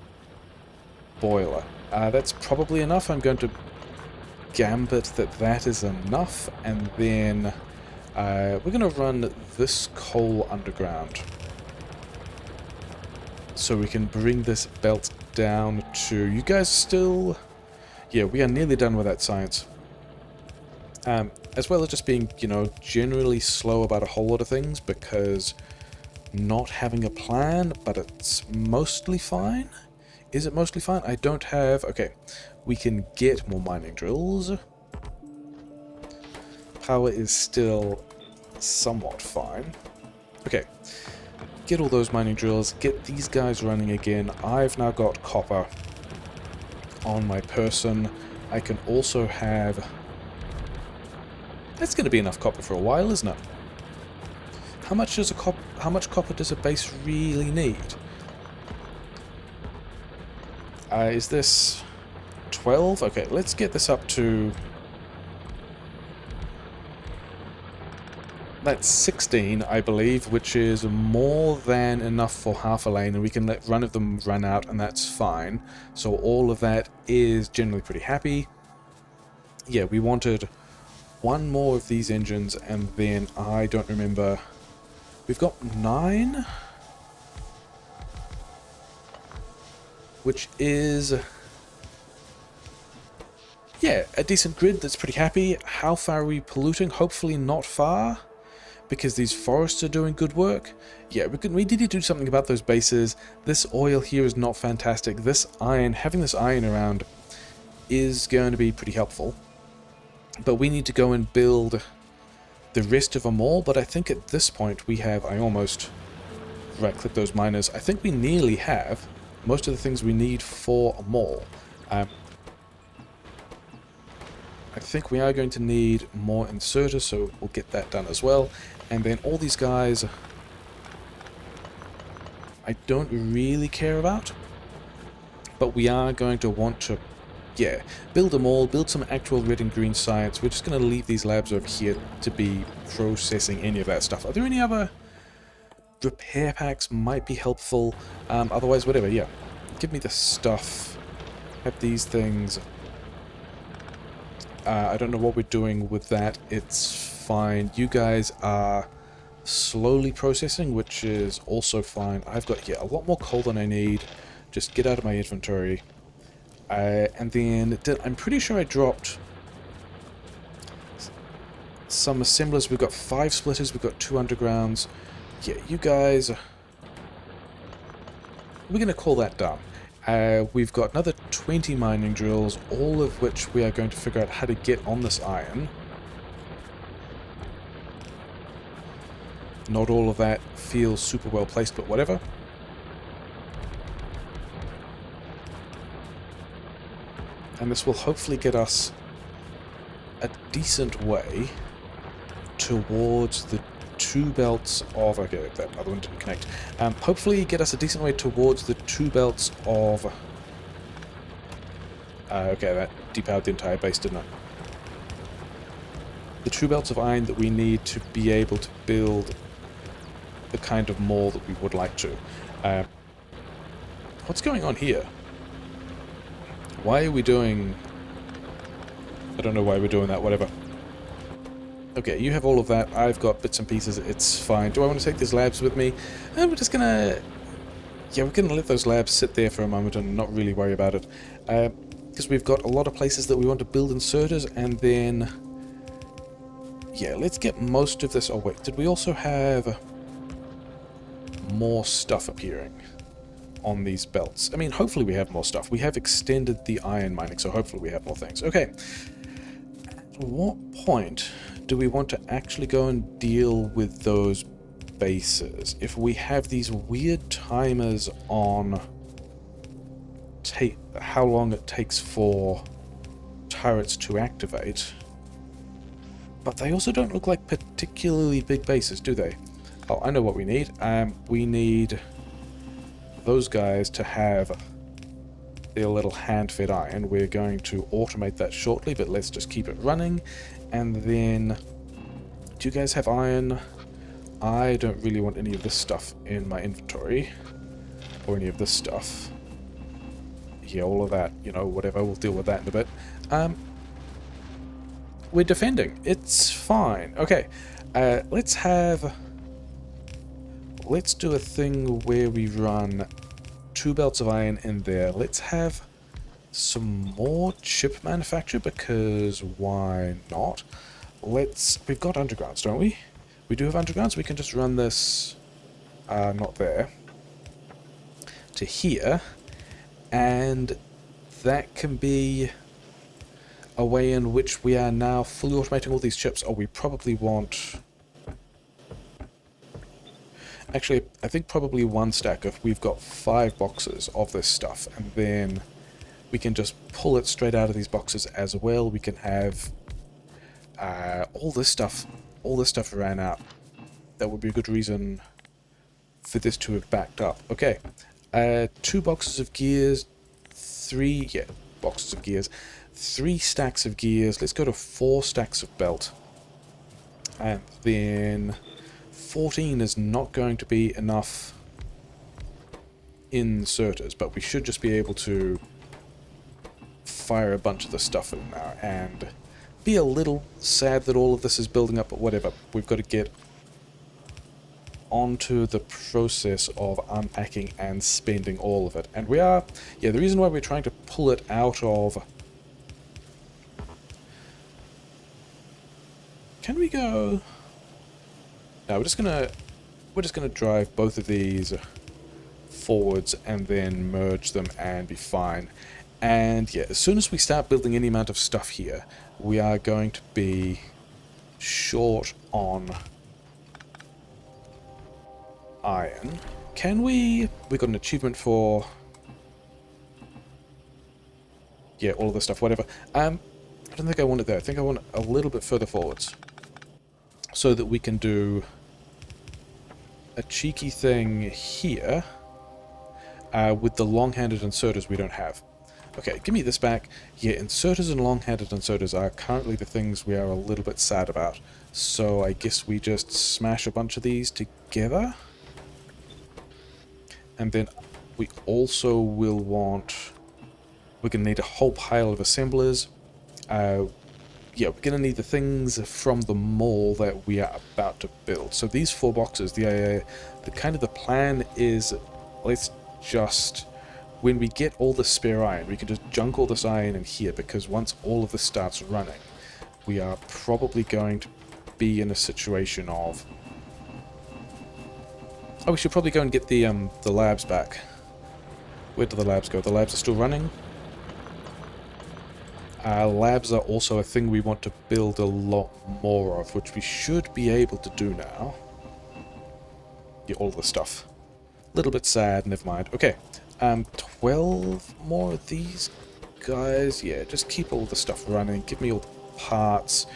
boiler. That's probably enough. I'm going to gambit that that is enough, and then... we're going to run this coal underground so we can bring this belt down to... You guys still... Yeah, we are nearly done with that science. As well as just being, you know, generally slow about a whole lot of things, because not having a plan, but it's mostly fine. Is it mostly fine? I don't have... Okay, we can get more mining drills. Power is still somewhat fine. Okay, get all those mining drills, get these guys running again. I've now got copper on my person. I can also have... That's going to be enough copper for a while, isn't it? how much copper does a base really need? Is this 12? Okay, let's get this up to... That's 16, I believe, which is more than enough for half a lane, and we can let one of them run out, and that's fine. So all of that is generally pretty happy. Yeah, we wanted one more of these engines, and then I don't remember... We've got 9? Which is... Yeah, a decent grid that's pretty happy. How far are we polluting? Hopefully not far, because these forests are doing good work. Yeah, we need to do something about those bases. This oil here is not fantastic. This iron, having this iron around is going to be pretty helpful. But we need to go and build the rest of them all, but I think at this point we have... I almost right-click those miners. I think we nearly have most of the things we need for a mall. I think we are going to need more inserters, so we'll get that done as well. And then all these guys I don't really care about, but we are going to want to, yeah, build them all, build some actual red and green science. We're just going to leave these labs over here to be processing any of that stuff. Are there any other repair packs might be helpful? Otherwise, whatever, yeah. Give me the stuff. Have these things. I don't know what we're doing with that. It's fine. You guys are slowly processing, which is also fine. I've got, yeah, a lot more coal than I need. Just get out of my inventory. And then I'm pretty sure I dropped some assemblers. We've got 5 splitters. We've got 2 undergrounds. Yeah, you guys... We're going to call that done. We've got another 20 mining drills, all of which we are going to figure out how to get on this iron. Not all of that feels super well placed, but whatever. And this will hopefully get us a decent way towards the 2 belts of... Okay, that other one didn't connect. Hopefully get us a decent way towards the 2 belts of... okay, that depowered the entire base, didn't it? The 2 belts of iron that we need to be able to build the kind of mall that we would like to. What's going on here? Why are we doing... I don't know why we're doing that, whatever. Okay, you have all of that. I've got bits and pieces. It's fine. Do I want to take these labs with me? We're just gonna... Yeah, we're gonna let those labs sit there for a moment and not really worry about it. Because we've got a lot of places that we want to build inserters, and then... Yeah, let's get most of this... Oh, wait. Did we also have more stuff appearing on these belts? I mean, hopefully we have more stuff. We have extended the iron mining, so hopefully we have more things. Okay. At what point do we want to actually go and deal with those bases? If we have these weird timers on how long it takes for turrets to activate, but they also don't look like particularly big bases, do they? Oh, I know what we need. We need those guys to have their little hand-fed iron. We're going to automate that shortly, but let's just keep it running. And then, do you guys have iron? I don't really want any of this stuff in my inventory, or any of this stuff. Yeah, all of that, you know, whatever, we'll deal with that in a bit. We're defending. It's fine. Okay, let's do a thing where we run 2 belts of iron in there. Let's have some more chip manufacture, because why not? We've got undergrounds, don't we? We do have undergrounds. We can just run this, not there, to here, and that can be a way in which we are now fully automating all these chips. Oh, we probably want... Actually, I think probably 1 stack if we've got 5 boxes of this stuff, and then we can just pull it straight out of these boxes as well. We can have all this stuff ran out. that would be a good reason for this to have backed up. Okay, 2 boxes of gears, 3, yeah, boxes of gears, 3 stacks of gears. Let's go to 4 stacks of belt. And then 14 is not going to be enough inserters, but we should just be able to fire a bunch of the stuff in now, and be a little sad that all of this is building up, but whatever. We've got to get onto the process of unpacking and spending all of it. And we are, yeah, the reason why we're trying to pull it out of... Can we go... No, we're just gonna drive both of these forwards and then merge them and be fine. And yeah, as soon as we start building any amount of stuff here, we are going to be short on iron. Can we... We got an achievement for... Yeah, all of this stuff, whatever. I don't think I want it there. I think I want it a little bit further forwards, so that we can do a cheeky thing here with the long-handed inserters we don't have. Okay, give me this back. Yeah, inserters and long-handed inserters are currently the things we are a little bit sad about. So I guess we just smash a bunch of these together. And then we also will want... We're going to need a whole pile of assemblers. Yeah, we're going to need the things from the mall that we are about to build. So these 4 boxes, the kind of the plan is, let's just... When we get all the spare iron, we can just junk all this iron in here, because once all of this starts running, we are probably going to be in a situation of... Oh, we should probably go and get the labs back. Where do the labs go? The labs are still running. Labs are also a thing we want to build a lot more of, which we should be able to do now. Yeah, all the stuff. A little bit sad, never mind. Okay. 12 more of these guys. Yeah, just keep all the stuff running. Give me all the parts.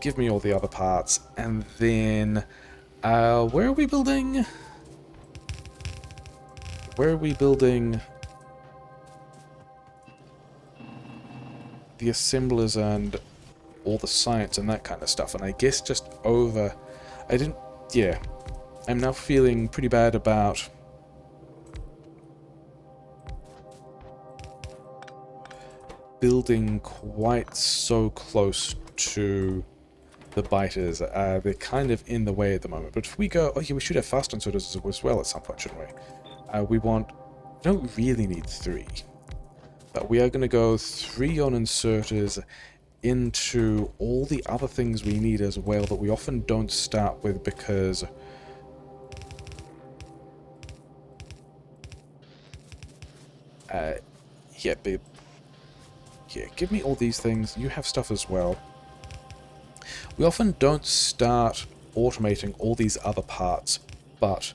Give me all the other parts. And then... where are we building? Where are we building the assemblers and all the science and that kind of stuff? And I guess just over... I didn't... Yeah. I'm now feeling pretty bad about... building quite so close to the biters. They're kind of in the way at the moment. But if we go... Oh yeah, we should have fast inserters as well at some point, shouldn't we? We want... We don't really need 3. But we are going to go 3 on inserters into all the other things we need as well that we often don't start with because... yeah, babe. Yeah, give me all these things. You have stuff as well. We often don't start automating all these other parts, but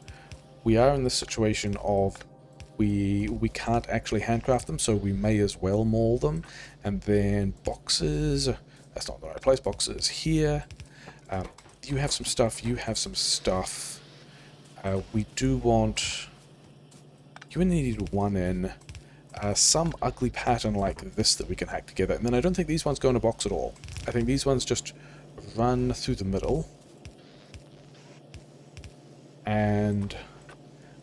we are in the situation of we can't actually handcraft them, so we may as well maul them. And then boxes. That's not the right place. Boxes here. You have some stuff. You have some stuff. We do want... You only need 1 in. Some ugly pattern like this that we can hack together. And then I don't think these ones go in a box at all. I think these ones just run through the middle. And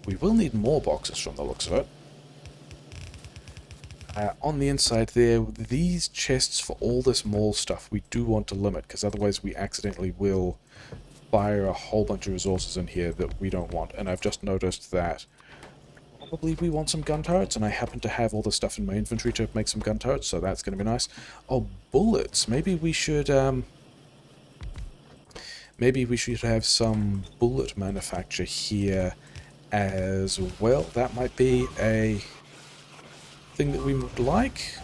we will need more boxes from the looks of it. On the inside there, these chests for all this mall stuff we do want to limit, because otherwise we accidentally will fire a whole bunch of resources in here that we don't want. And I've just noticed that probably we want some gun turrets, and I happen to have all the stuff in my inventory to make some gun turrets, so that's going to be nice. Oh, bullets. Maybe we should have some bullet manufacture here as well. That might be a thing that we would like.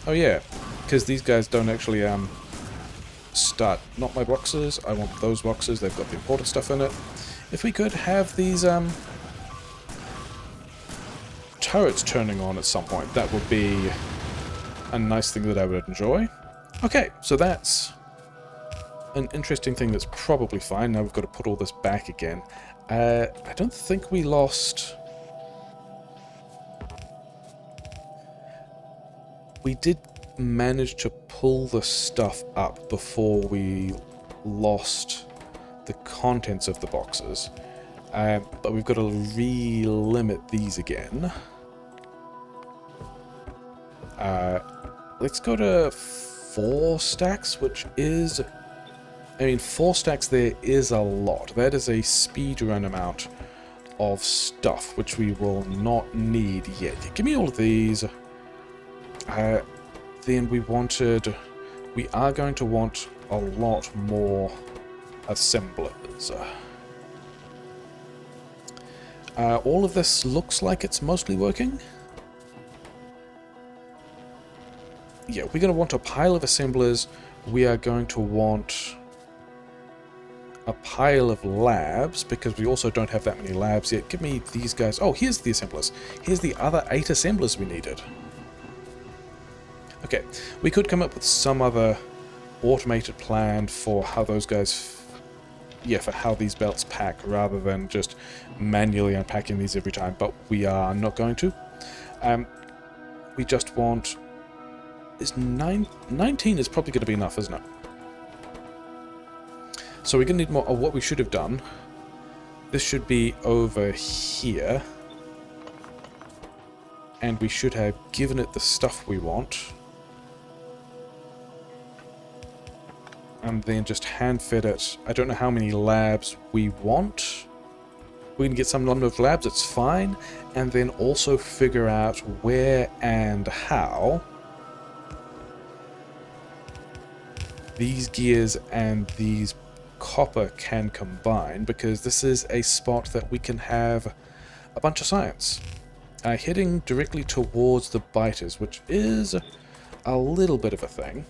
Oh yeah, because these guys don't actually start. Not my boxes. I want those boxes. They've got the important stuff in it. If we could have these turrets turning on at some point, that would be a nice thing that I would enjoy. Okay, so that's an interesting thing that's probably fine. Now we've got to put all this back again. I don't think we lost... We did manage to pull the stuff up before we lost the contents of the boxes. But we've got to re-limit these again. Let's go to 4 stacks, which is... I mean, 4 stacks there is a lot. That is a speedrun amount of stuff, which we will not need yet. Give me all of these. Then we are going to want a lot more assemblers. All of this looks like it's mostly working. Yeah, we're going to want a pile of assemblers. We are going to want a pile of labs, because we also don't have that many labs yet. Give me these guys. Oh, here's the assemblers. Here's the other 8 assemblers we needed. Okay, we could come up with some other automated plan for how those guys... Yeah, for how these belts pack, rather than just manually unpacking these every time, but we are not going to. We just want... 19 is probably going to be enough, isn't it? So we're going to need more. Oh, what we should have done, this should be over here, and we should have given it the stuff we want, and then just hand-fed it. I don't know how many labs we want. We can get some number of labs, it's fine, and then also figure out where and how these gears and these copper can combine, because this is a spot that we can have a bunch of science. Heading directly towards the biters, which is a little bit of a thing.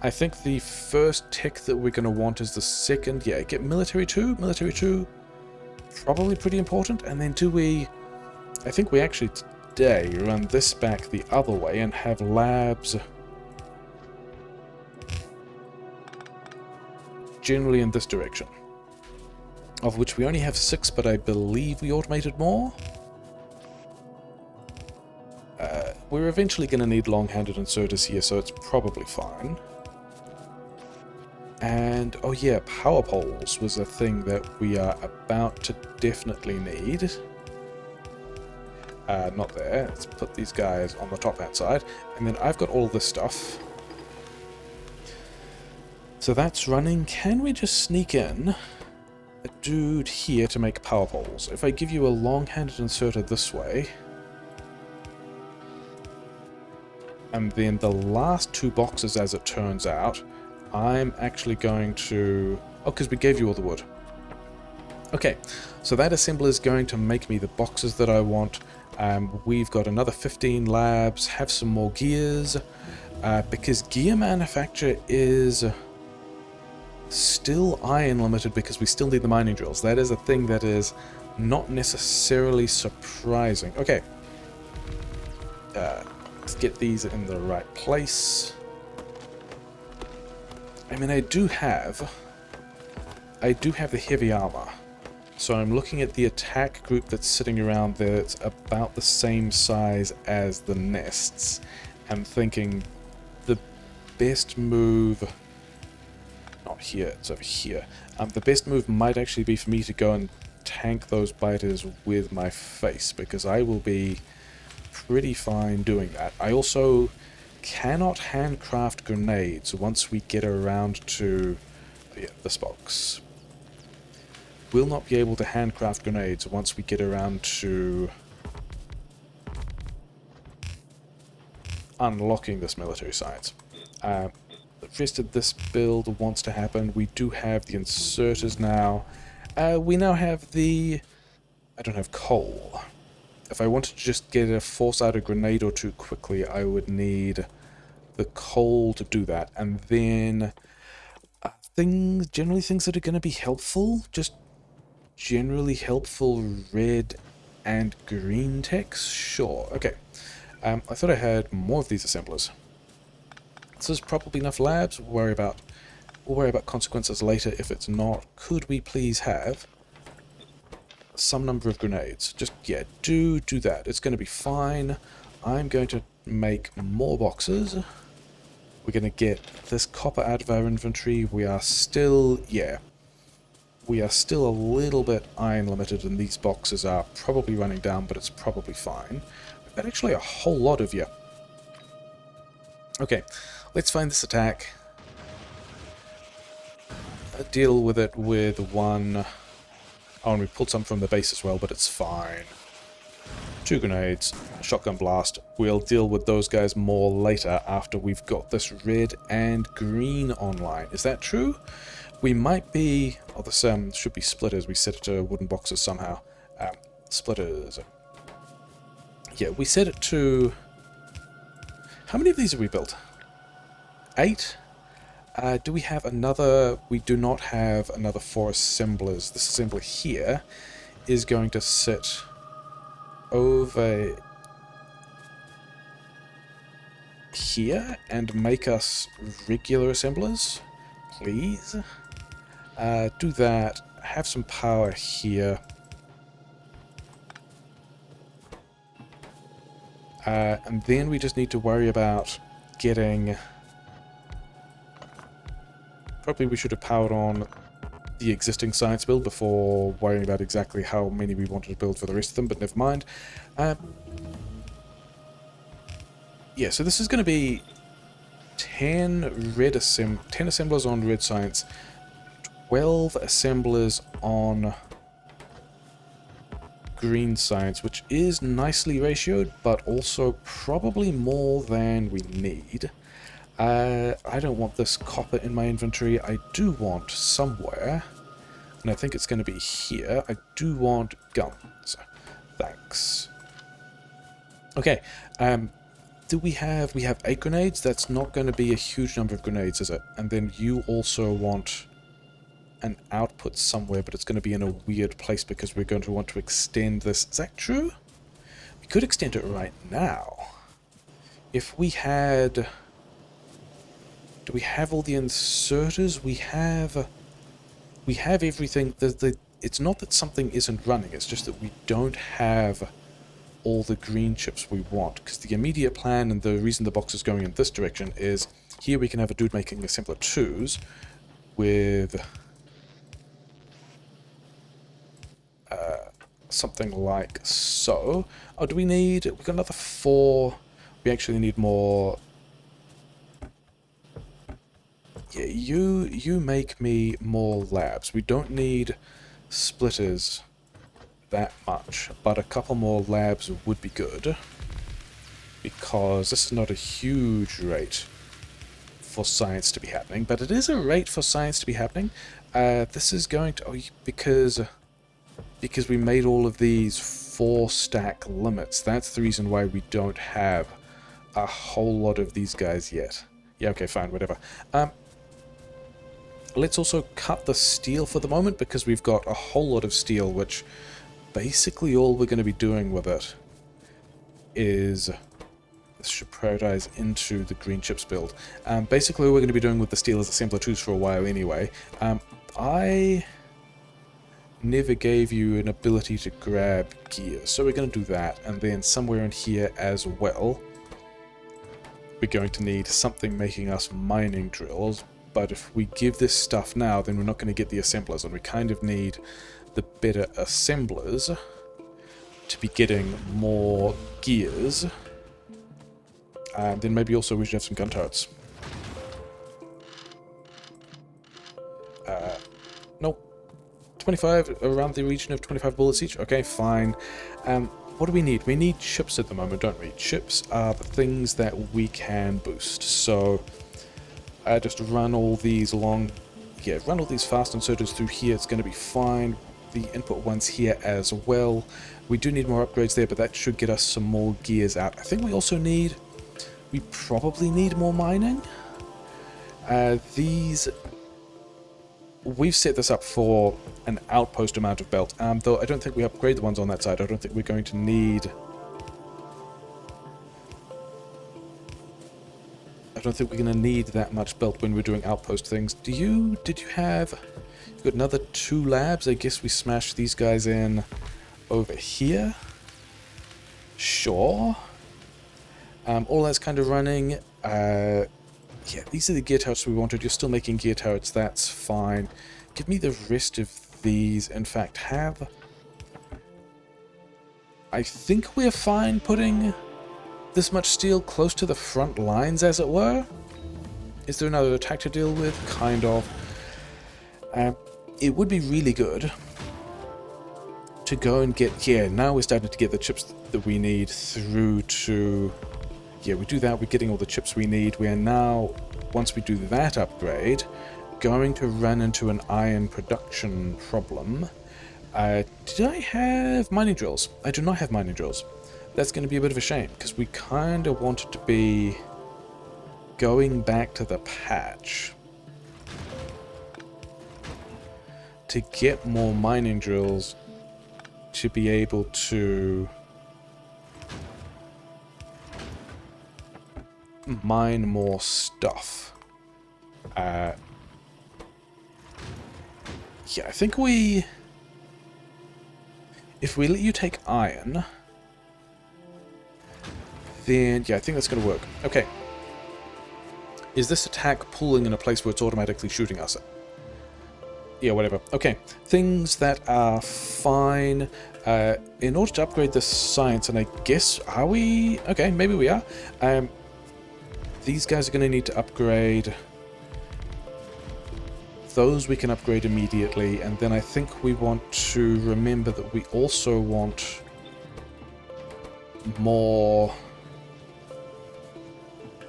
I think the first tech that we're going to want is the second. Yeah, get military 2. Military 2, probably pretty important. And then I think we actually today run this back the other way and have labs generally in this direction, of which we only have 6, but I believe we automated more. We're eventually going to need long-handed inserters here, so it's probably fine. And, oh yeah, power poles was a thing that we are about to definitely need. Not there. Let's put these guys on the top-hand side. And then I've got all this stuff. So that's running. Can we just sneak in a dude here to make power poles? If I give you a long-handed inserter this way, and then the last 2 boxes, as it turns out, I'm actually going to... Oh, because we gave you all the wood. Okay, so that assembler is going to make me the boxes that I want. We've got another 15 labs, have some more gears, because gear manufacture is still iron limited, because we still need the mining drills. That is a thing that is not necessarily surprising. Okay, let's get these in the right place. I mean, I do have the heavy armor, so I'm looking at the attack group that's sitting around there. It's about the same size as the nests. I'm thinking the best move, not here, it's over here. The best move might actually be for me to go and tank those biters with my face, because I will be pretty fine doing that. I also cannot handcraft grenades once we get around to this box. Will not be able to handcraft grenades once we get around to unlocking this military science. The rest of this build wants to happen. We do have the inserters now. We now have the... I don't have coal. If I wanted to just get a force-outed grenade or 2 quickly, I would need the coal to do that. And then generally things that are going to be helpful, just generally helpful red and green techs. Sure, okay. I thought I had more of these assemblers. This is probably enough labs. We'll worry about We'll worry about consequences later if it's not. Could we please have some number of grenades? Just, yeah, do that. It's going to be fine. I'm going to make more boxes. We're going to get this copper out of our inventory. We are still, yeah, we are still a little bit iron limited, and these boxes are probably running down, but it's probably fine. We've got actually a whole lot of you. Okay, let's find this attack. Deal with it with one. Oh, and we pulled some from the base as well, but it's fine. 2 grenades, shotgun blast. We'll deal with those guys more later after we've got this red and green online. Is that true? We might be... Oh, this should be splitters. We set it to wooden boxes somehow. Splitters. Yeah, we set it to... How many of these have we built? 8? Do we have another... We do not have another 4 assemblers. This assembler here is going to sit over here and make us regular assemblers, please. Do that. Have some power here. And then we just need to worry about getting... Probably we should have powered on the existing science build before worrying about exactly how many we wanted to build for the rest of them, but never mind. Yeah, so this is going to be 10 assemblers on red science, 12 assemblers on green science, which is nicely ratioed, but also probably more than we need. I don't want this copper in my inventory. I do want somewhere, and I think it's going to be here. I do want guns. Thanks. Okay, do we have 8 grenades? That's not going to be a huge number of grenades, is it? And then you also want an output somewhere, but it's going to be in a weird place because we're going to want to extend this. Is that true? We could extend it right now. If we had... Do we have all the inserters? We have everything. It's not that something isn't running, it's just that we don't have all the green chips we want. Because the immediate plan and the reason the box is going in this direction is here we can have a dude making assembler 2s with something like so. Oh, do we need... We've got another 4. We actually need more... Yeah, you make me more labs. We don't need splitters that much, but a couple more labs would be good. Because this is not a huge rate for science to be happening, but it is a rate for science to be happening. This is going to... Oh, because we made all of these 4-stack limits. That's the reason why we don't have a whole lot of these guys yet. Yeah, okay, fine, whatever. Let's also cut the steel for the moment, because we've got a whole lot of steel, which basically all we're going to be doing with it is... This should prioritize into the green chips build. Basically all we're going to be doing with the steel is assembler 2s for a while anyway. I never gave you an ability to grab gears, so we're going to do that, and then somewhere in here as well, we're going to need something making us mining drills. But if we give this stuff now, then we're not going to get the assemblers, and we kind of need the better assemblers to be getting more gears. And then maybe also we should have some gun turrets. Nope. 25, around the region of 25 bullets each. Okay, fine. What do we need? We need chips at the moment, don't we? Chips are the things that we can boost. So... just run all these along, yeah, run all these fast inserters through here, it's going to be fine. The input ones here as well. We do need more upgrades there, but that should get us some more gears out. I think we also need, we probably need more mining. We've set this up for an outpost amount of belt, though I don't think we upgrade the ones on that side. I don't think we're going to need... don't think we're going to need that much belt when we're doing outpost things. Did you have... You've got another 2 labs. I guess we smash these guys in over here. Sure. All that's kind of running. Yeah, these are the gear turrets we wanted. You're still making gear turrets. That's fine. Give me the rest of these. In fact, have... I think we're fine putting this much steel close to the front lines, as it were. Is there another attack to deal with? Kind of. It would be really good to go and get... Yeah, now we're starting to get the chips that we need through to... Yeah, we do that, we're getting all the chips we need. We are now, once we do that upgrade, going to run into an iron production problem. Did I have mining drills? I do not have mining drills. That's going to be a bit of a shame, because we kind of wanted to be going back to the patch to get more mining drills to be able to mine more stuff. Yeah, I think we... If we let you take iron, then yeah, I think that's going to work. Okay. Is this attack pulling in a place where it's automatically shooting us? Yeah, whatever. Okay. Things that are fine. In order to upgrade this science, and I guess, are we? Okay, maybe we are. These guys are going to need to upgrade. Those we can upgrade immediately, and then I think we want to remember that we also want more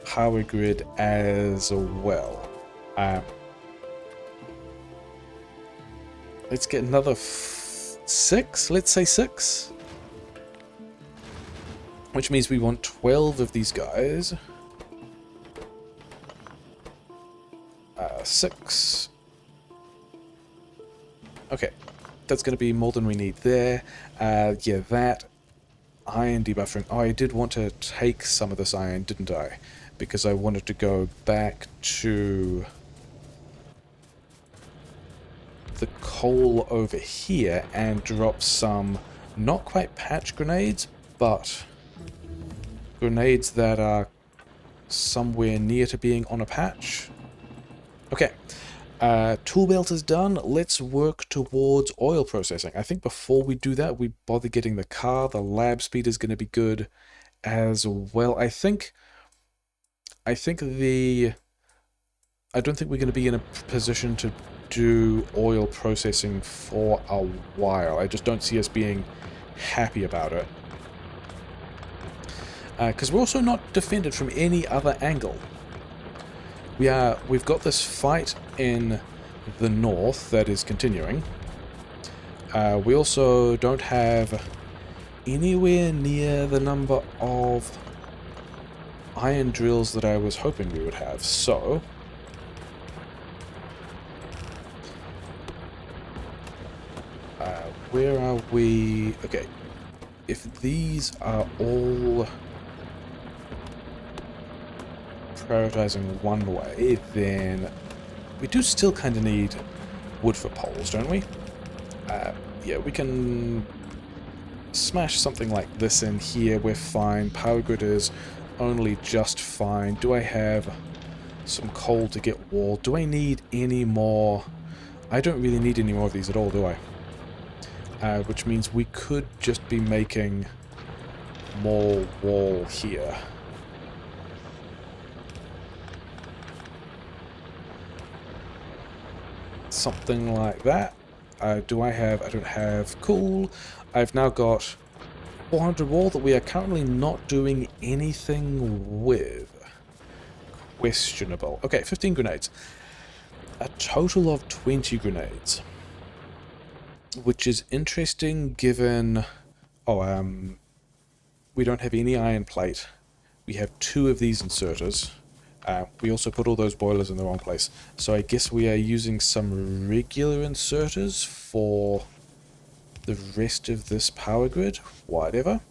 power grid as well. Let's get another 6, let's say 6. Which means we want 12 of these guys. 6. Okay, that's going to be more than we need there. Yeah, that iron debuffering. Oh, I did want to take some of this iron, didn't I? Because I wanted to go back to the coal over here and drop some, not quite patch grenades, but grenades that are somewhere near to being on a patch. Okay. Tool belt is done. Let's work towards oil processing. I think before we do that, we bother getting the car. The lab speed is going to be good as well. I don't think we're going to be in a position to do oil processing for a while. I just don't see us being happy about it. Because we're also not defended from any other angle. We've got this fight in the north that is continuing. We also don't have anywhere near the number of iron drills that I was hoping we would have, so where are we? Okay, if these are all prioritizing one way, then we do still kind of need wood for poles, don't we? Yeah, we can smash something like this in here, we're fine. Power grid is only just fine. Do I have some coal to get wall? Do I need any more? I don't really need any more of these at all, do I? Which means we could just be making more wall here. Something like that. I don't have. Cool. I've now got 400 wall that we are currently not doing anything with. Questionable. Okay, 15 grenades. A total of 20 grenades. Which is interesting given... Oh, we don't have any iron plate. We have 2 of these inserters. We also put all those boilers in the wrong place. So I guess we are using some regular inserters for the rest of this power grid. Whatever.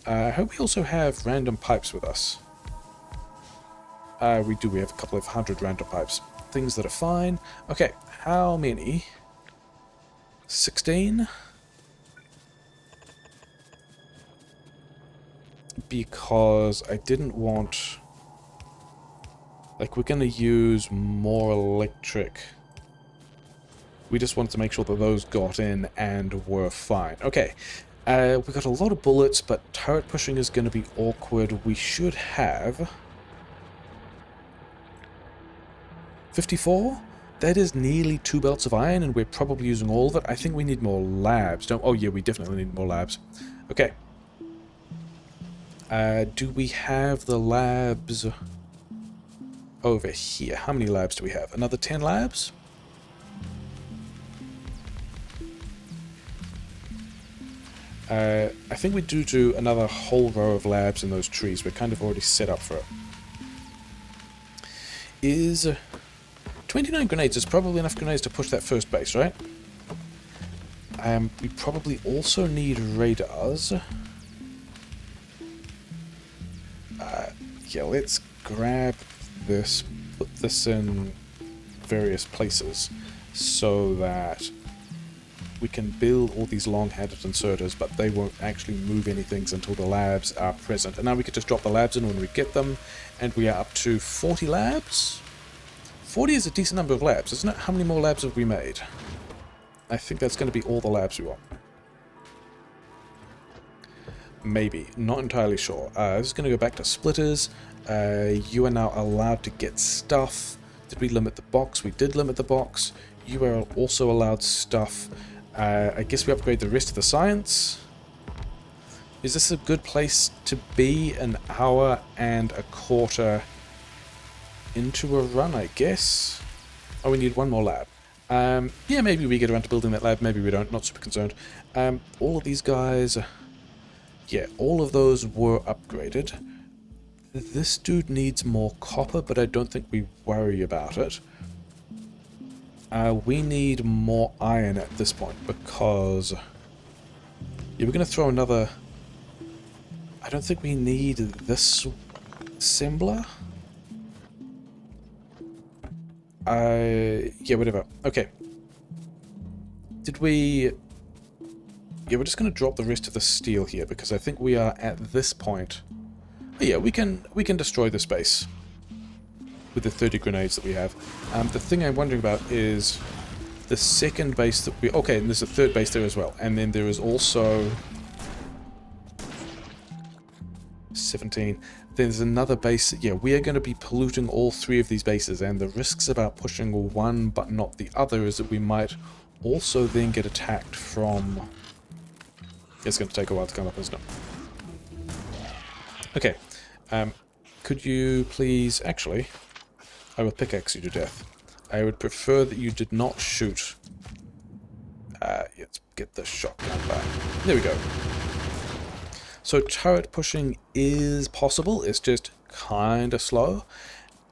I hope we also have random pipes with us. We do. We have a couple of 100 random pipes. Things that are fine. Okay, how many? 16? Because I didn't want... Like, we're going to use more electric. We just wanted to make sure that those got in and were fine. Okay, we got a lot of bullets, but turret pushing is going to be awkward. We should have... 54? That is nearly 2 belts of iron, and we're probably using all of it. I think we need more labs. Don't... Oh, yeah, we definitely need more labs. Okay. Do we have the labs over here? How many labs do we have? Another 10 labs? I think we do another whole row of labs in those trees. We're kind of already set up for it. Is 29 grenades is probably enough grenades to push that first base, right? We probably also need radars. Yeah, let's grab this, put this in various places so that we can build all these long-handed inserters, but they won't actually move anything until the labs are present. And now we can just drop the labs in when we get them, and we are up to 40 labs? 40 is a decent number of labs, isn't it? How many more labs have we made? I think that's going to be all the labs we want. Maybe. Not entirely sure. This is going to go back to splitters. You are now allowed to get stuff. Did we limit the box? We did limit the box. You are also allowed stuff. I guess we upgrade the rest of the science. Is this a good place to be? An hour and a quarter into a run, I guess. Oh, we need one more lab. Yeah, maybe we get around to building that lab. Maybe we don't. Not super concerned. All of these guys... Yeah, all of those were upgraded. This dude needs more copper, but I don't think we worry about it. We need more iron at this point, because... Yeah, we're going to throw another... I don't think we need this assembler. Yeah, whatever. Okay. Did we... Yeah, we're just going to drop the rest of the steel here, because I think we are at this point... Oh, yeah, we can destroy this base with the 30 grenades that we have. The thing I'm wondering about is the second base that we... Okay, and there's a third base there as well. And then there is also... 17. There's another base... Yeah, we are going to be polluting all three of these bases, and the risks about pushing one but not the other is that we might also then get attacked from... It's going to take a while to come up, isn't it? Okay. Could you please... Actually, I will pickaxe you to death. I would prefer that you did not shoot... let's get the shotgun back. There we go. So turret pushing is possible. It's just kind of slow.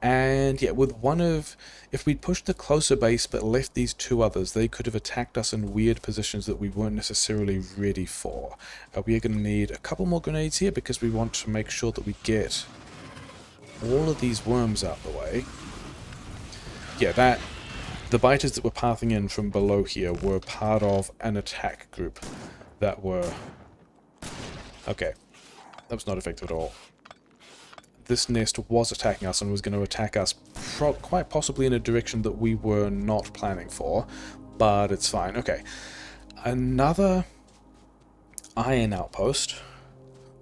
And yeah, with one of... If we'd pushed the closer base but left these two others, they could have attacked us in weird positions that we weren't necessarily ready for. We are going to need a couple more grenades here because we want to make sure that we get all of these worms out the way. Yeah, the biters that were pathing in from below here were part of an attack group that were... Okay, that was not effective at all. This nest was attacking us and was going to attack us quite possibly in a direction that we were not planning for, but it's fine. Okay, another iron outpost.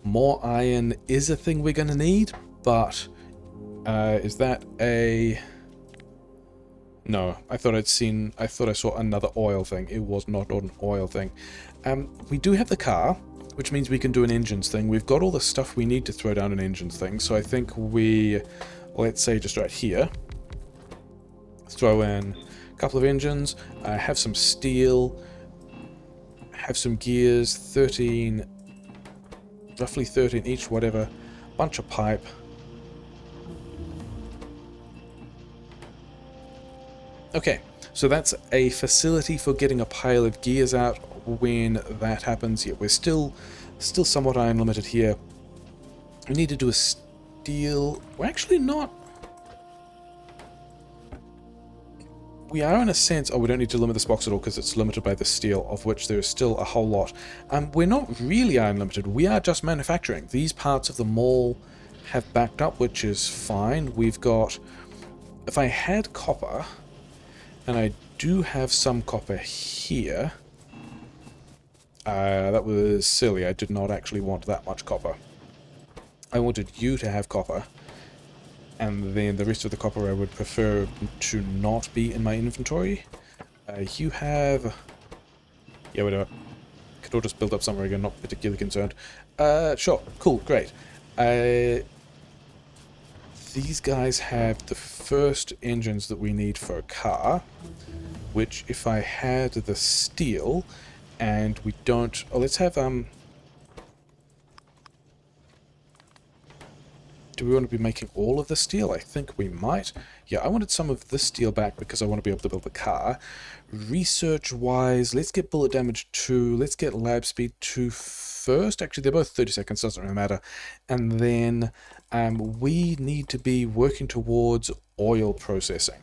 More iron is a thing we're going to need, but is that a... No, I thought I saw another oil thing. It was not an oil thing. We do have the car, which means we can do an engines thing. We've got all the stuff we need to throw down an engines thing, so I think we, let's say just right here, throw in a couple of engines, have some steel, have some gears, 13, roughly 13 each, whatever, bunch of pipe. Okay, so that's a facility for getting a pile of gears out. When that happens, yeah, we're still somewhat iron limited here. We need to do a steel... We're actually not... we are in a sense... Oh, we don't need to limit this box at all because it's limited by the steel, of which there is still a whole lot. We're not really unlimited. We are just manufacturing. These parts of the mall have backed up, which is fine. We've got... If I had copper, and I do have some copper here... that was silly. I did not actually want that much copper. I wanted you to have copper. And then the rest of the copper I would prefer to not be in my inventory. You have... Yeah, whatever. Could all just build up somewhere again, not particularly concerned. Sure, cool, great. These guys have the first engines that we need for a car, which if I had the steel, and we don't... Oh, let's have... Do we want to be making all of the steel? I think we might. Yeah, I wanted some of this steel back because I want to be able to build the car. Research-wise, let's get bullet damage 2. Let's get lab speed 2 first. Actually, they're both 30 seconds, doesn't really matter. And then we need to be working towards oil processing.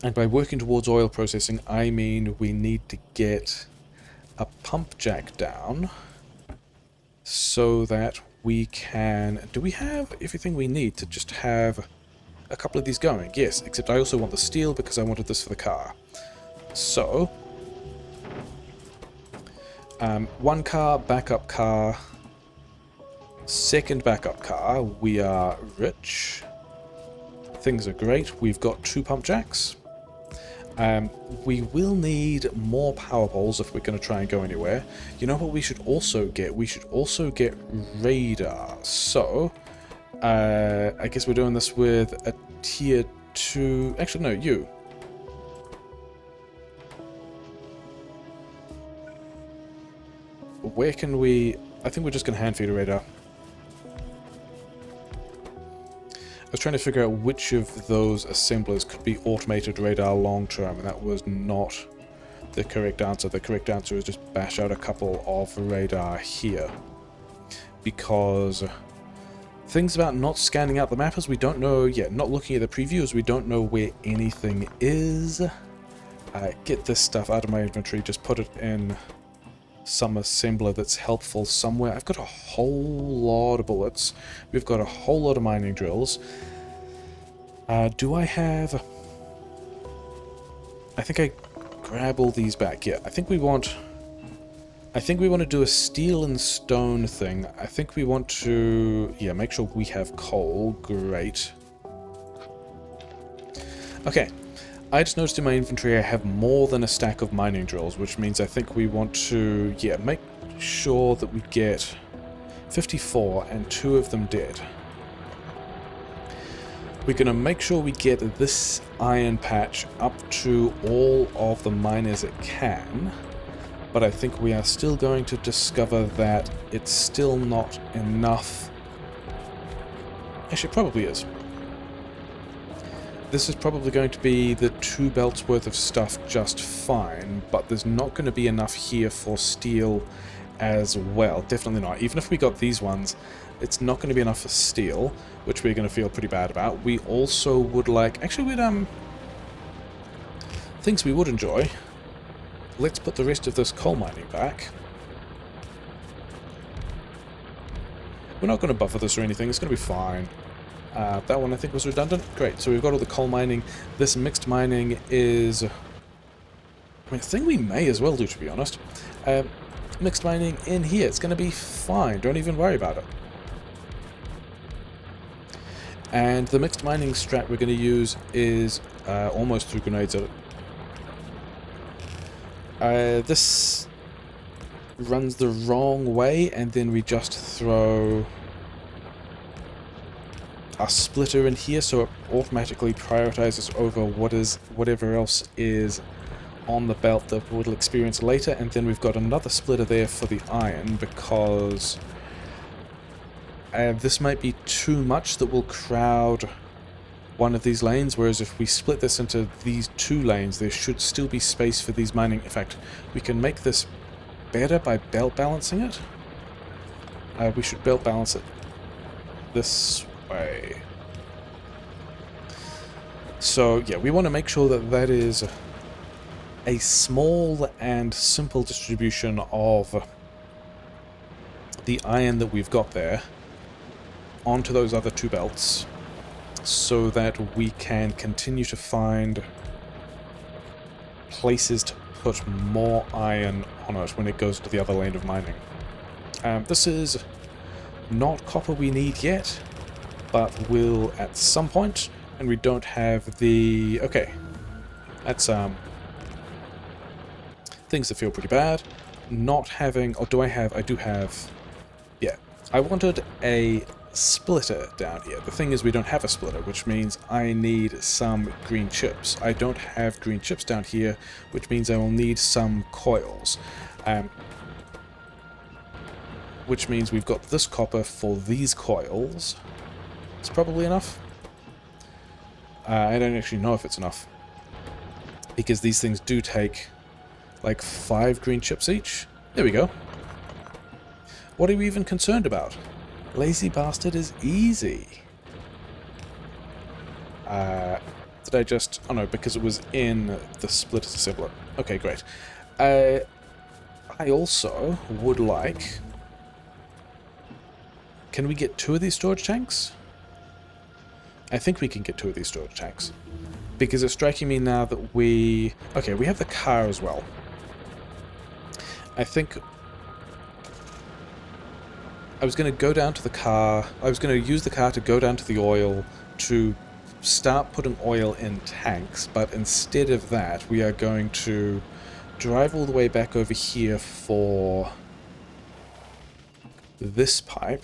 And by working towards oil processing, I mean we need to get a pump jack down so that we can... Do we have everything we need to just have a couple of these going? Yes, except I also want the steel because I wanted this for the car. So, one car, backup car, second backup car. We are rich. Things are great. We've got 2 pump jacks. We will need more power poles if we're going to try and go anywhere. You know what we should also get? We should also get radar. So, I guess we're doing this with a tier 2... Actually, no, you. Where can we... I think we're just going to hand feed a radar. I was trying to figure out which of those assemblers could be automated radar long term, and that was not the correct answer. The correct answer is just bash out a couple of radar here. Because things about not scanning out the map is we don't know yet. Not looking at the previews, we don't know where anything is. Get this stuff out of my inventory, just put it in some assembler that's helpful somewhere. I've got a whole lot of bullets. We've got a whole lot of mining drills. Do I have... I think I grab all these back. Yeah, I think we want to do a steel and stone thing. I think we want to... Yeah, make sure we have coal. Great. Okay. I just noticed in my inventory I have more than a stack of mining drills, which means I think we want to, yeah, make sure that we get 54 and 2 of them dead. We're going to make sure we get this iron patch up to all of the miners it can, but I think we are still going to discover that it's still not enough. Actually, it probably is. This is probably going to be the 2 belts worth of stuff just fine, but there's not going to be enough here for steel as well. Definitely not. Even if we got these ones, it's not going to be enough for steel, which we're going to feel pretty bad about. We also would like... Actually, we'd, things we would enjoy. Let's put the rest of this coal mining back. We're not going to buffer this or anything. It's going to be fine. That one I think was redundant. Great, so we've got all the coal mining. This mixed mining is... I mean, a thing we may as well do, to be honest. Mixed mining in here. It's going to be fine. Don't even worry about it. And the mixed mining strat we're going to use is almost through grenades at it. This runs the wrong way, and then we just throw a splitter in here, so it automatically prioritizes over whatever else is on the belt that we'll experience later. And then we've got another splitter there for the iron, because this might be too much that will crowd one of these lanes, whereas if we split this into these 2 lanes, there should still be space for these mining. In fact, we can make this better by belt balancing it. We should belt balance it this way. So yeah, we want to make sure that that is a small and simple distribution of the iron that we've got there onto those other two belts, so that we can continue to find places to put more iron on it when it goes to the other lane of mining. This is not copper we need yet, but will at some point, and we don't have the... Okay, that's things that feel pretty bad. Not having... Or do I have... I do have... Yeah, I wanted a splitter down here. The thing is, we don't have a splitter, which means I need some green chips. I don't have green chips down here, which means I will need some coils. Which means we've got this copper for these coils. It's probably enough. I don't actually know if it's enough, because these things do take like 5 green chips each. There we go. What are we even concerned about? Lazy bastard is easy. Did I just... Oh no, because it was in the split assembler. Okay, great. I also would like... Can we get 2 of these storage tanks? I think we can get 2 of these storage tanks. Because it's striking me now that we... Okay, we have the car as well. I think... I was going to go down to the car... I was going to use the car to go down to the oil to start putting oil in tanks, but instead of that, we are going to drive all the way back over here for this pipe.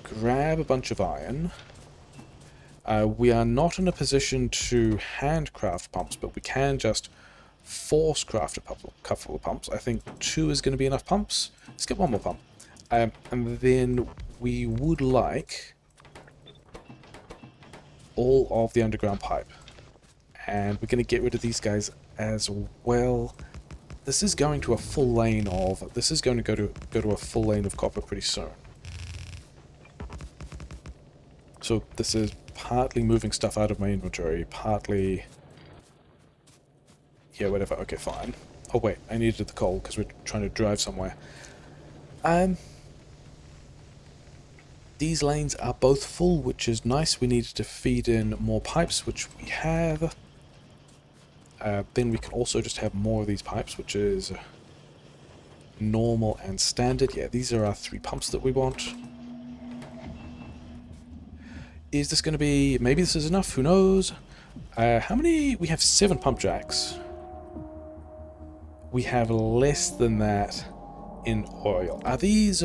Grab a bunch of iron. We are not in a position to handcraft pumps, but we can just force craft a couple of pumps. I think 2 is going to be enough pumps. Let's get 1 more pump. And then we would like all of the underground pipe. And we're going to get rid of these guys as well. This is going to a full lane of... This is going to go to a full lane of copper pretty soon. So this is partly moving stuff out of my inventory, partly... Yeah, whatever. Okay, fine. Oh wait, I needed the coal because we're trying to drive somewhere. These lanes are both full, which is nice. We needed to feed in more pipes, which we have. Then we can also just have more of these pipes, which is normal and standard. Yeah, these are our 3 pumps that we want. Is this going to be... Maybe this is enough, who knows? How many... We have 7 pump jacks. We have less than that in oil. Are these...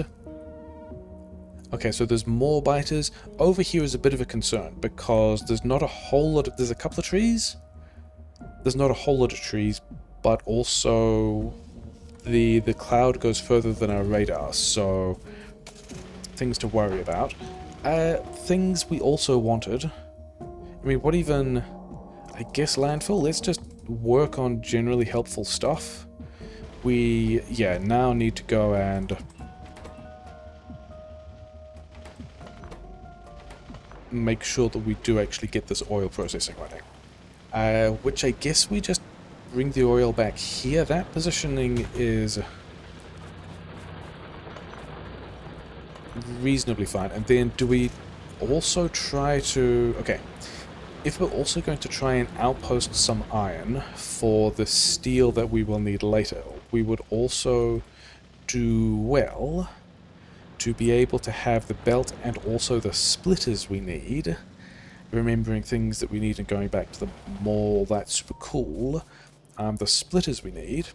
Okay, so there's more biters. Over here is a bit of a concern, because there's not a whole lot of... There's a couple of trees. There's not a whole lot of trees, but also the cloud goes further than our radar, so things to worry about. Things we also wanted. I mean, what even... I guess landfill? Let's just work on generally helpful stuff. We, yeah, now need to go and... make sure that we do actually get this oil processing running. Which I guess we just bring the oil back here. That positioning is reasonably fine. And then do we also try to... Okay, if we're also going to try and outpost some iron for the steel that we will need later, we would also do well to be able to have the belt and also the splitters we need. Remembering things that we need and going back to the mall, that's super cool. The splitters we need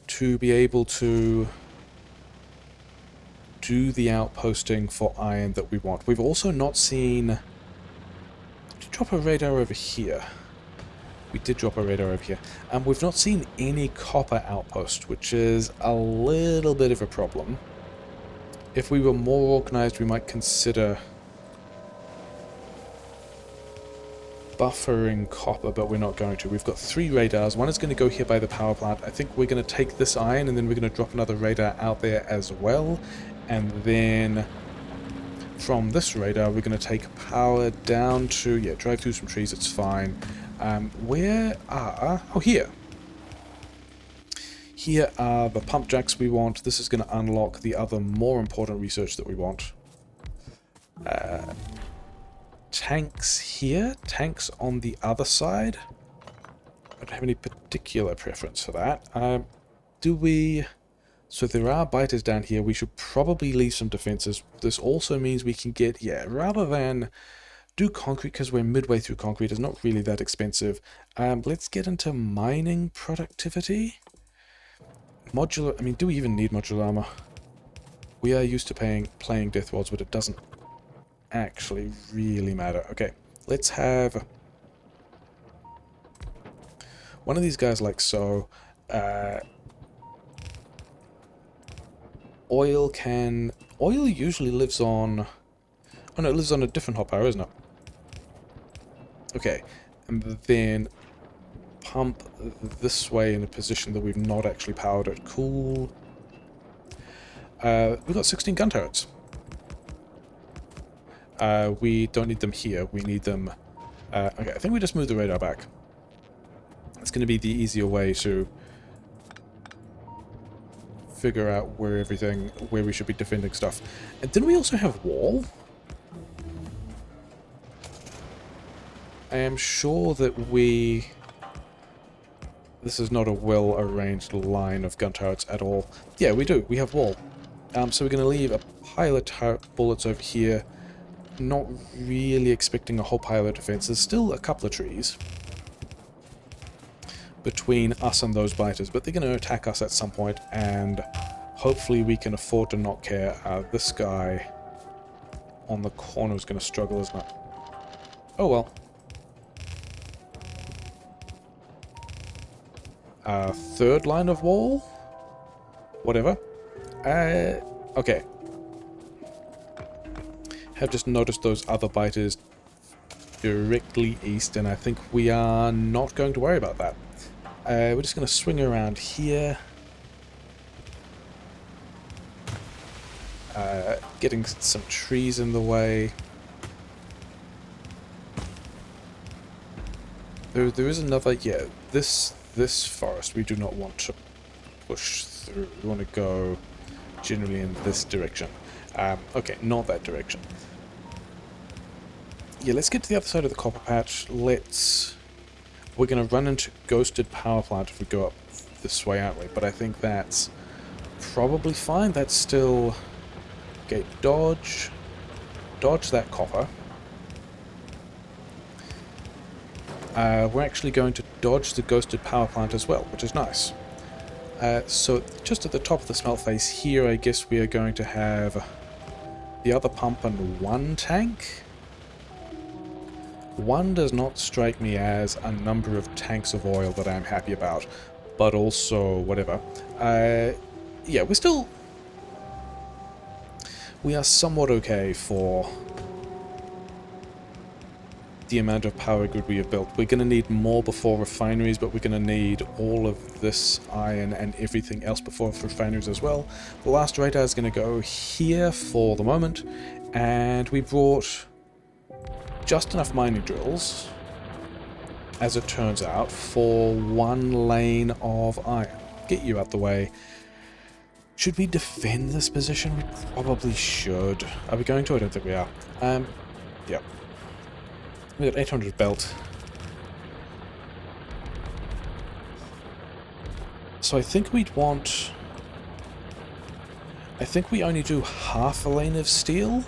to be able to do the outposting for iron that we want. We've also not seen... Did you drop a radar over here? We did drop a radar over here. We've not seen any copper outpost, which is a little bit of a problem. If we were more organized, we might consider buffering copper, but we're not going to. We've got 3 radars. One is going to go here by the power plant. I think we're going to take this iron, and then we're going to drop another radar out there as well. And then from this radar, we're going to take power down to, yeah, drive through some trees, it's fine. Where are... oh, here. Here are the pump jacks we want. This is going to unlock the other more important research that we want. Tanks here, tanks on the other side. I don't have any particular preference for that. Do we... so there are biters down here. We should probably leave some defenses. This also means we can get, yeah, rather than do concrete, because we're midway through concrete, it's not really that expensive. Let's get into mining productivity. Modular, I mean, do we even need modular armor? We are used to playing Death Worlds, but it doesn't actually really matter. Okay, let's have one of these guys like so. Oil usually lives on... oh no, it lives on a different hot power, isn't it? Okay, and then pump this way in a position that we've not actually powered it. Cool. We've got 16 gun turrets. We don't need them here, we need them... okay, I think we just move the radar back. It's going to be the easier way to figure out where we should be defending stuff. And didn't we also have wall? I am sure that we... this is not a well-arranged line of gun turrets at all. Yeah, we do. We have wall. So we're going to leave a pile of bullets over here. Not really expecting a whole pile of defense. There's still a couple of trees between us and those biters, but they're going to attack us at some point, and hopefully we can afford to not care. This guy on the corner is going to struggle, isn't it? Oh well. Third line of wall? Whatever. Okay. Have just noticed those other biters directly east, and I think we are not going to worry about that. We're just going to swing around here. Getting some trees in the way. There is another, yeah, this forest we do not want to push through. We want to go generally in this direction. Okay, not that direction. Yeah, let's get to the other side of the copper patch. We're going to run into Ghosted Power Plant if we go up this way, aren't we? But I think that's probably fine. That's still... okay, dodge that copper. We're actually going to dodge the Ghosted Power Plant as well, which is nice. So just at the top of the smelt face here, I guess we are going to have the other pump and one tank. One does not strike me as a number of tanks of oil that I'm happy about, but also whatever. Yeah, we are somewhat okay for the amount of power grid we have built. We're going to need more before refineries, but we're going to need all of this iron and everything else before refineries as well. The last radar is going to go here for the moment, and we brought just enough mining drills, as it turns out, for one lane of iron. Get you out the way. Should we defend this position? We probably should. Are we going to? I don't think we are. Yeah. We got 800 belt. So I think we'd want... I think we only do half a lane of steel.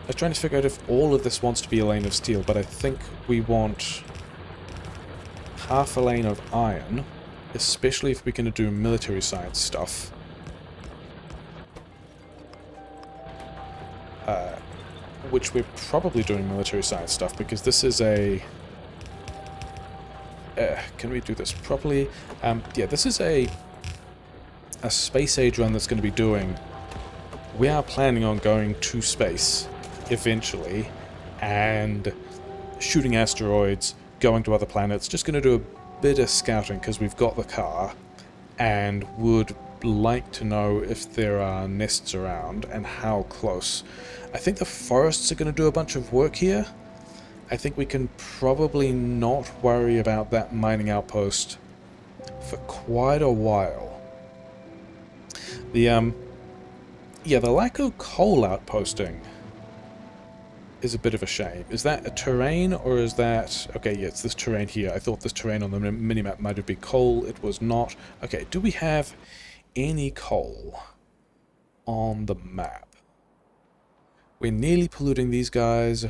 I was trying to figure out if all of this wants to be a lane of steel, but I think we want half a lane of iron, especially if we're going to do military science stuff. Which we're probably doing military science stuff, because this is a... can we do this properly? Yeah, this is a space age run that's going to be doing... we are planning on going to space eventually, and shooting asteroids, going to other planets, just going to do a bit of scouting because we've got the car, and would like to know if there are nests around and how close. I think the forests are going to do a bunch of work here. I think we can probably not worry about that mining outpost for quite a while. The lack of coal outposting is a bit of a shame. Is that a terrain, or is that... Okay, yeah, it's this terrain here. I thought this terrain on the minimap might have been coal. It was not. Okay, do we have any coal on the map? We're nearly polluting these guys.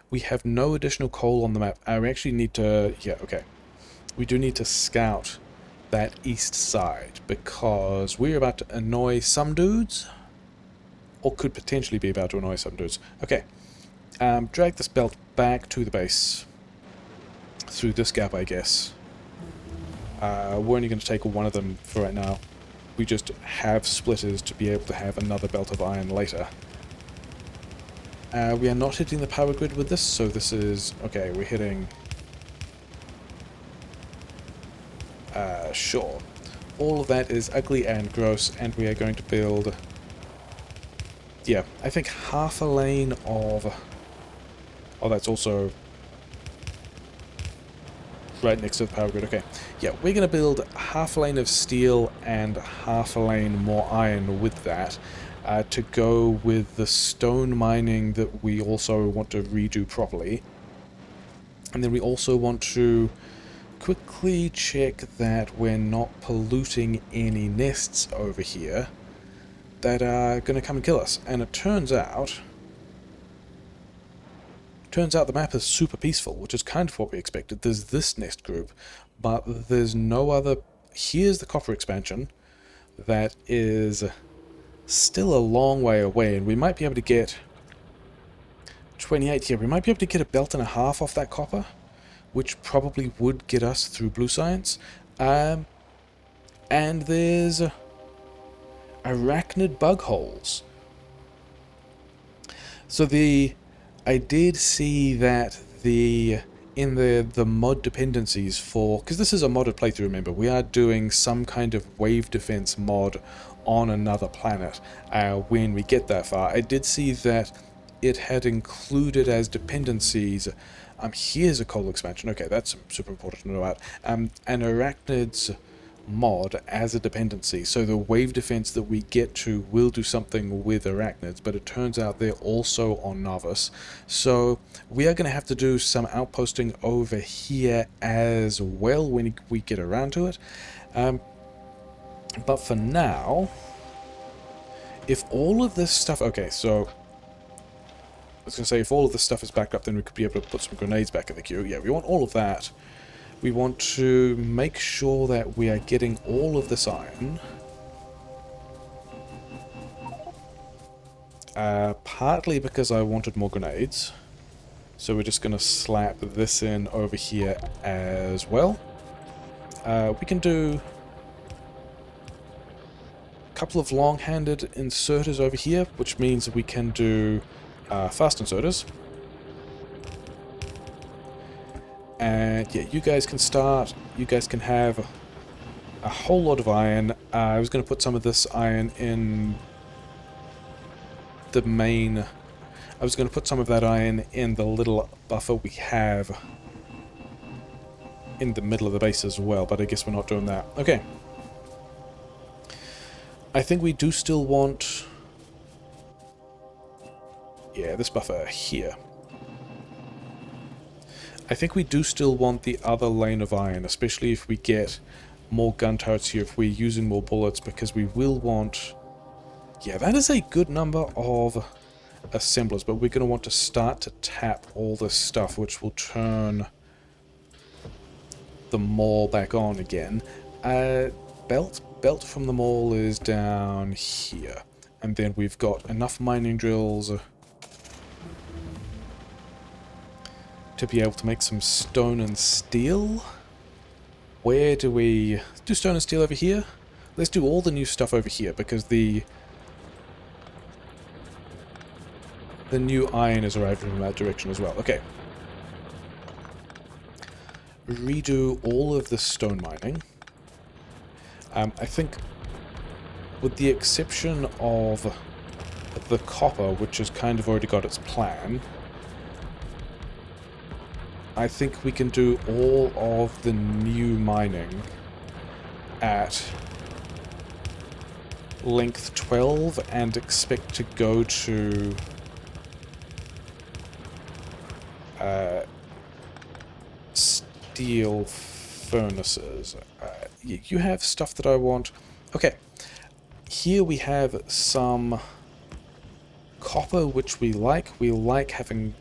We have no additional coal on the map. We actually need to... Yeah, okay. We do need to scout that east side, because we're about to annoy some dudes. Or could potentially be about to annoy some dudes. Okay. Drag this belt back to the base. Through this gap, I guess. We're only going to take one of them for right now. We just have splitters to be able to have another belt of iron later. We are not hitting the power grid with this, so this is... Okay, we're hitting... Sure. All of that is ugly and gross, and we are going to build... Yeah, I think half a lane of... Oh, that's also... right next to the power grid, okay. Yeah, we're going to build half a lane of steel and half a lane more iron with that, to go with the stone mining that we also want to redo properly. And then we also want to quickly check that we're not polluting any nests over here that are going to come and kill us. And it turns out the map is super peaceful, which is kind of what we expected. There's this nest group, but there's no other... Here's the copper expansion that is still a long way away, and we might be able to get 28 here. We might be able to get a belt and a half off that copper, which probably would get us through blue science. And there's arachnid bug holes. So I did see that in the mod dependencies for... Because this is a modded playthrough, remember. We are doing some kind of wave defense mod on another planet when we get that far. I did see that it had included as dependencies... here's a coal expansion. Okay, that's super important to know about. An arachnids mod as a dependency. So the wave defense that we get to will do something with arachnids, but it turns out they're also on Novice. So we are going to have to do some outposting over here as well when we get around to it. But for now, if all of this stuff... Okay, so... I was going to say, if all of this stuff is backed up, then we could be able to put some grenades back in the queue. Yeah, we want all of that. We want to make sure that we are getting all of this iron. Partly because I wanted more grenades. So we're just going to slap this in over here as well. We can do a couple of long-handed inserters over here, which means we can do fast inserters. And yeah, you guys can start. You guys can have a whole lot of iron. I was going to put some of this iron in the main... I was going to put some of that iron in the little buffer we have in the middle of the base as well, but I guess we're not doing that. Okay. I think we do still want... Yeah, this buffer here. I think we do still want the other lane of iron, especially if we get more gun turrets here, if we're using more bullets, because we will want... Yeah, that is a good number of assemblers, but we're going to want to start to tap all this stuff, which will turn the mall back on again. Belt from the mall is down here. And then we've got enough mining drills to be able to make some stone and steel. Where do we do stone and steel over here? Let's do all the new stuff over here, because the new iron is arriving from that direction as well. Okay. Redo all of the stone mining. I think, with the exception of the copper, which has kind of already got its plan, I think we can do all of the new mining at length 12 and expect to go to steel furnaces. You have stuff that I want. Okay, here we have some copper, which we like. We like having,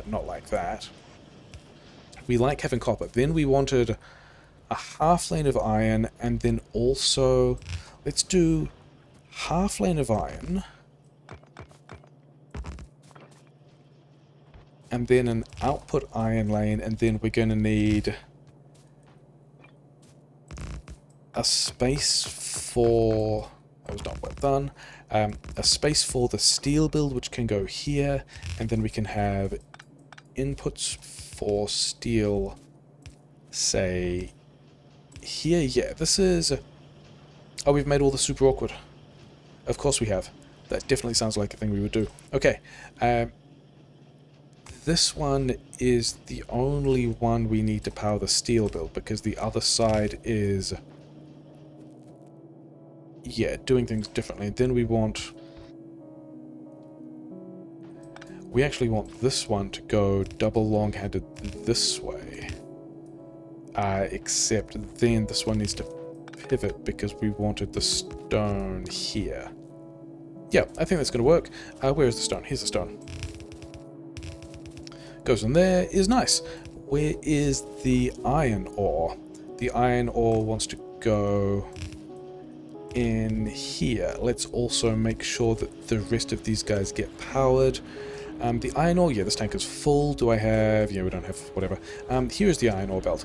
not like that. We like having copper. Then we wanted a half lane of iron, and then also, let's do half lane of iron, and then an output iron lane, and then we're going to need a space for... that was not well done. A space for the steel build, which can go here, and then we can have inputs for steel, say, here. Yeah, this is... oh, we've made all this super awkward. Of course we have. That definitely sounds like a thing we would do. Okay, this one is the only one we need to power the steel build, because the other side is... yeah, doing things differently. Then we want... we actually want this one to go double long-handed this way. Except then this one needs to pivot because we wanted the stone here. Yeah, I think that's going to work. Where is the stone? Here's the stone. Goes in there. Is nice. Where is the iron ore? The iron ore wants to go in here. Let's also make sure that the rest of these guys get powered. The iron ore, yeah, this tank is full. Do I have... yeah, we don't have... whatever. Here is the iron ore belt.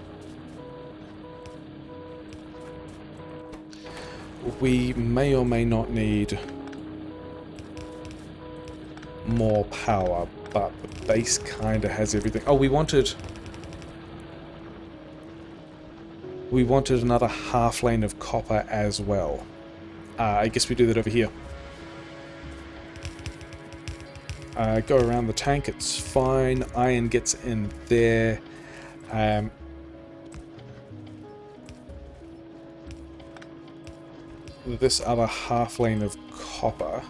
We may or may not need more power, but the base kind of has everything. Oh, we wanted another half lane of copper as well. I guess we do that over here. Go around the tank, it's fine. Iron gets in there. This other half lane of copper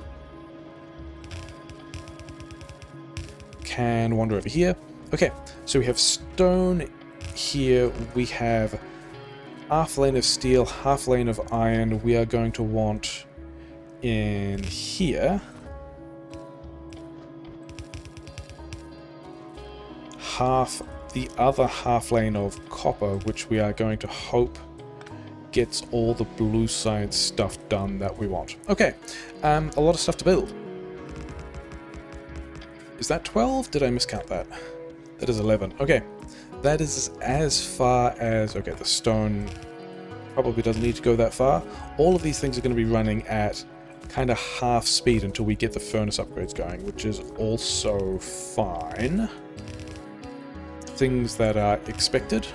can wander over here. Okay, so we have stone here. We have half lane of steel, half lane of iron. We are going to want in here the other half lane of copper, which we are going to hope gets all the blue science stuff done that we want. Okay, a lot of stuff to build. Is that 12? Did I miscount that? That is 11. Okay, that is as far as... okay, the stone probably doesn't need to go that far. All of these things are going to be running at kind of half speed until we get the furnace upgrades going, which is also fine. Things that are expected.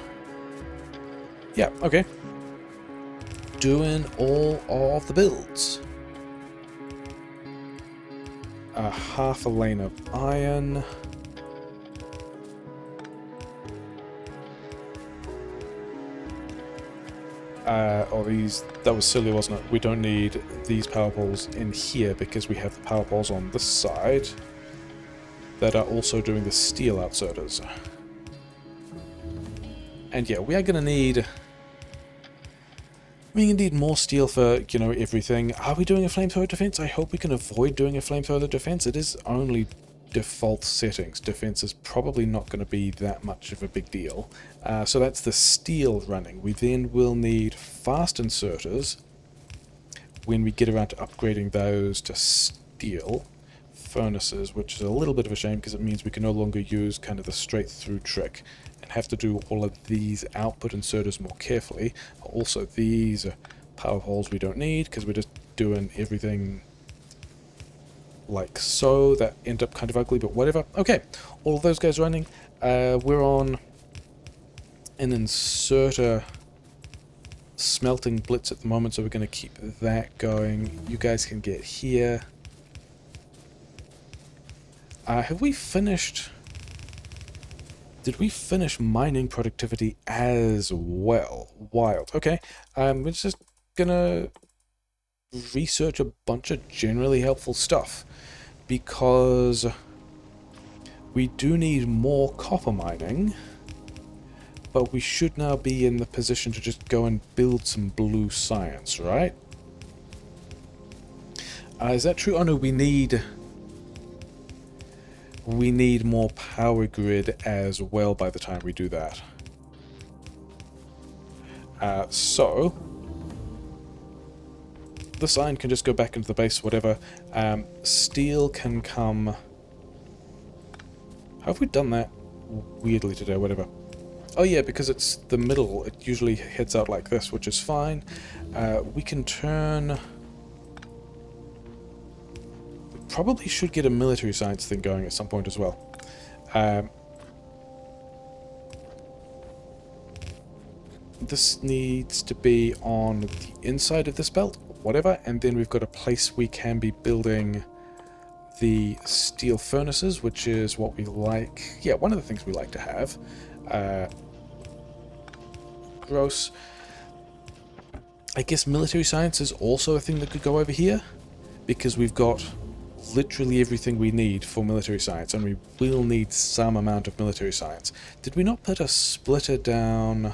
Yeah, okay. Doing all of the builds. Half a lane of iron. Oh, these... that was silly, wasn't it? We don't need these power poles in here because we have the power poles on this side that are also doing the steel outserters. And yeah, we are going to need... we need more steel for, you know, everything. Are we doing a flamethrower defense? I hope we can avoid doing a flamethrower defense. It is only default settings. Defense is probably not going to be that much of a big deal. So that's the steel running. We then will need fast inserters when we get around to upgrading those to steel furnaces, which is a little bit of a shame because it means we can no longer use kind of the straight through trick and have to do all of these output inserters more carefully. Also, these power poles we don't need because we're just doing everything like so. That end up kind of ugly, but whatever. Okay, all of those guys running. We're on an inserter smelting blitz at the moment, so we're going to keep that going. You guys can get here. Have we finished... Did we finish mining productivity as well? Wild. Okay. We're just gonna research a bunch of generally helpful stuff, because we do need more copper mining, but we should now be in the position to just go and build some blue science, right? Is that true? Oh no, we need more power grid as well by the time we do that. So this iron can just go back into the base, whatever. Steel can come... How have we done that weirdly today? Whatever. Oh yeah, because it's the middle, it usually heads out like this, which is fine. We can turn... Probably should get a military science thing going at some point as well. This needs to be on the inside of this belt, whatever, and then we've got a place we can be building the steel furnaces, which is what we like. Yeah, one of the things we like to have. Gross. I guess military science is also a thing that could go over here, because we've got literally everything we need for military science, and we will need some amount of military science. Did we not put a splitter down?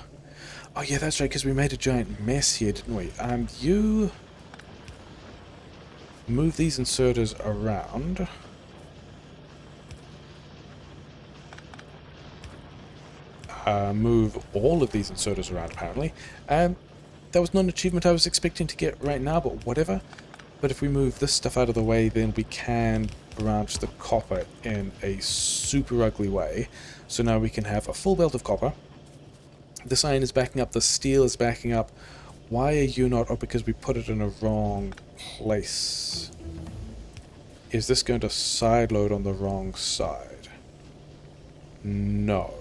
Oh yeah, that's right, because we made a giant mess here, didn't we? You move these inserters around. Move all of these inserters around, apparently. That was not an achievement I was expecting to get right now, but whatever. But if we move this stuff out of the way, then we can branch the copper in a super ugly way. So now we can have a full belt of copper. This iron is backing up, the steel is backing up. Why are you not? Oh, because we put it in a wrong place. Is this going to sideload on the wrong side? No.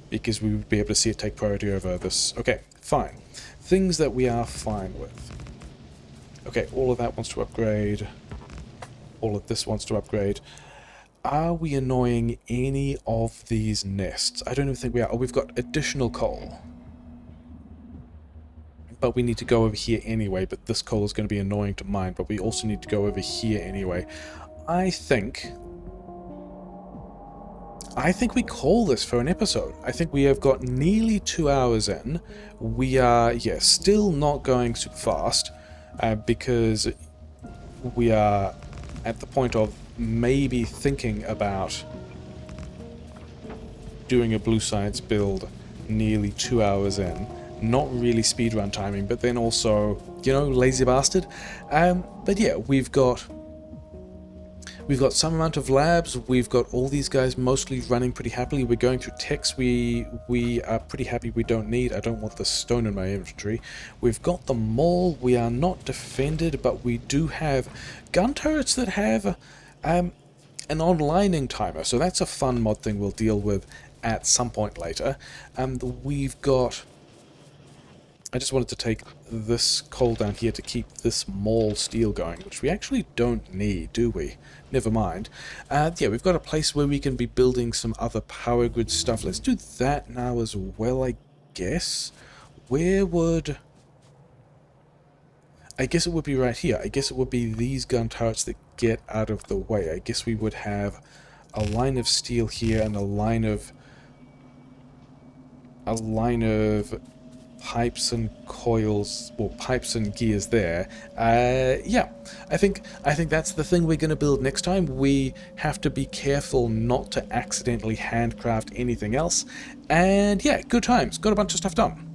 Because we would be able to see it take priority over this. Okay, fine. Things that we are fine with. Okay, all of that wants to upgrade. All of this wants to upgrade. Are we annoying any of these nests? I don't even think we are. Oh, we've got additional coal. But we need to go over here anyway, but this coal is going to be annoying to mine, but we also need to go over here anyway. I think we call this for an episode. I think we have got nearly 2 hours in. We are, yeah, still not going super fast, because we are at the point of maybe thinking about doing a blue science build nearly 2 hours in. Not really speedrun timing, but then also, you know, lazy bastard. But yeah, we've got some amount of labs. We've got all these guys mostly running pretty happily. We're going through techs we are pretty happy we don't need. I don't want the stone in my inventory. We've got the mall. We are not defended, but we do have gun turrets that have an onlining timer. So that's a fun mod thing we'll deal with at some point later. We've got... I just wanted to take this coal down here to keep this mall steel going, which we actually don't need, do we? Never mind. Yeah, we've got a place where we can be building some other power grid stuff. Let's do that now as well, I guess. Where would... I guess it would be right here. I guess it would be these gun turrets that get out of the way. I guess we would have a line of steel here and a line of pipes and coils, or pipes and gears there. Yeah, I think that's the thing we're going to build next time. We have to be careful not to accidentally handcraft anything else. And yeah, good times. Got a bunch of stuff done.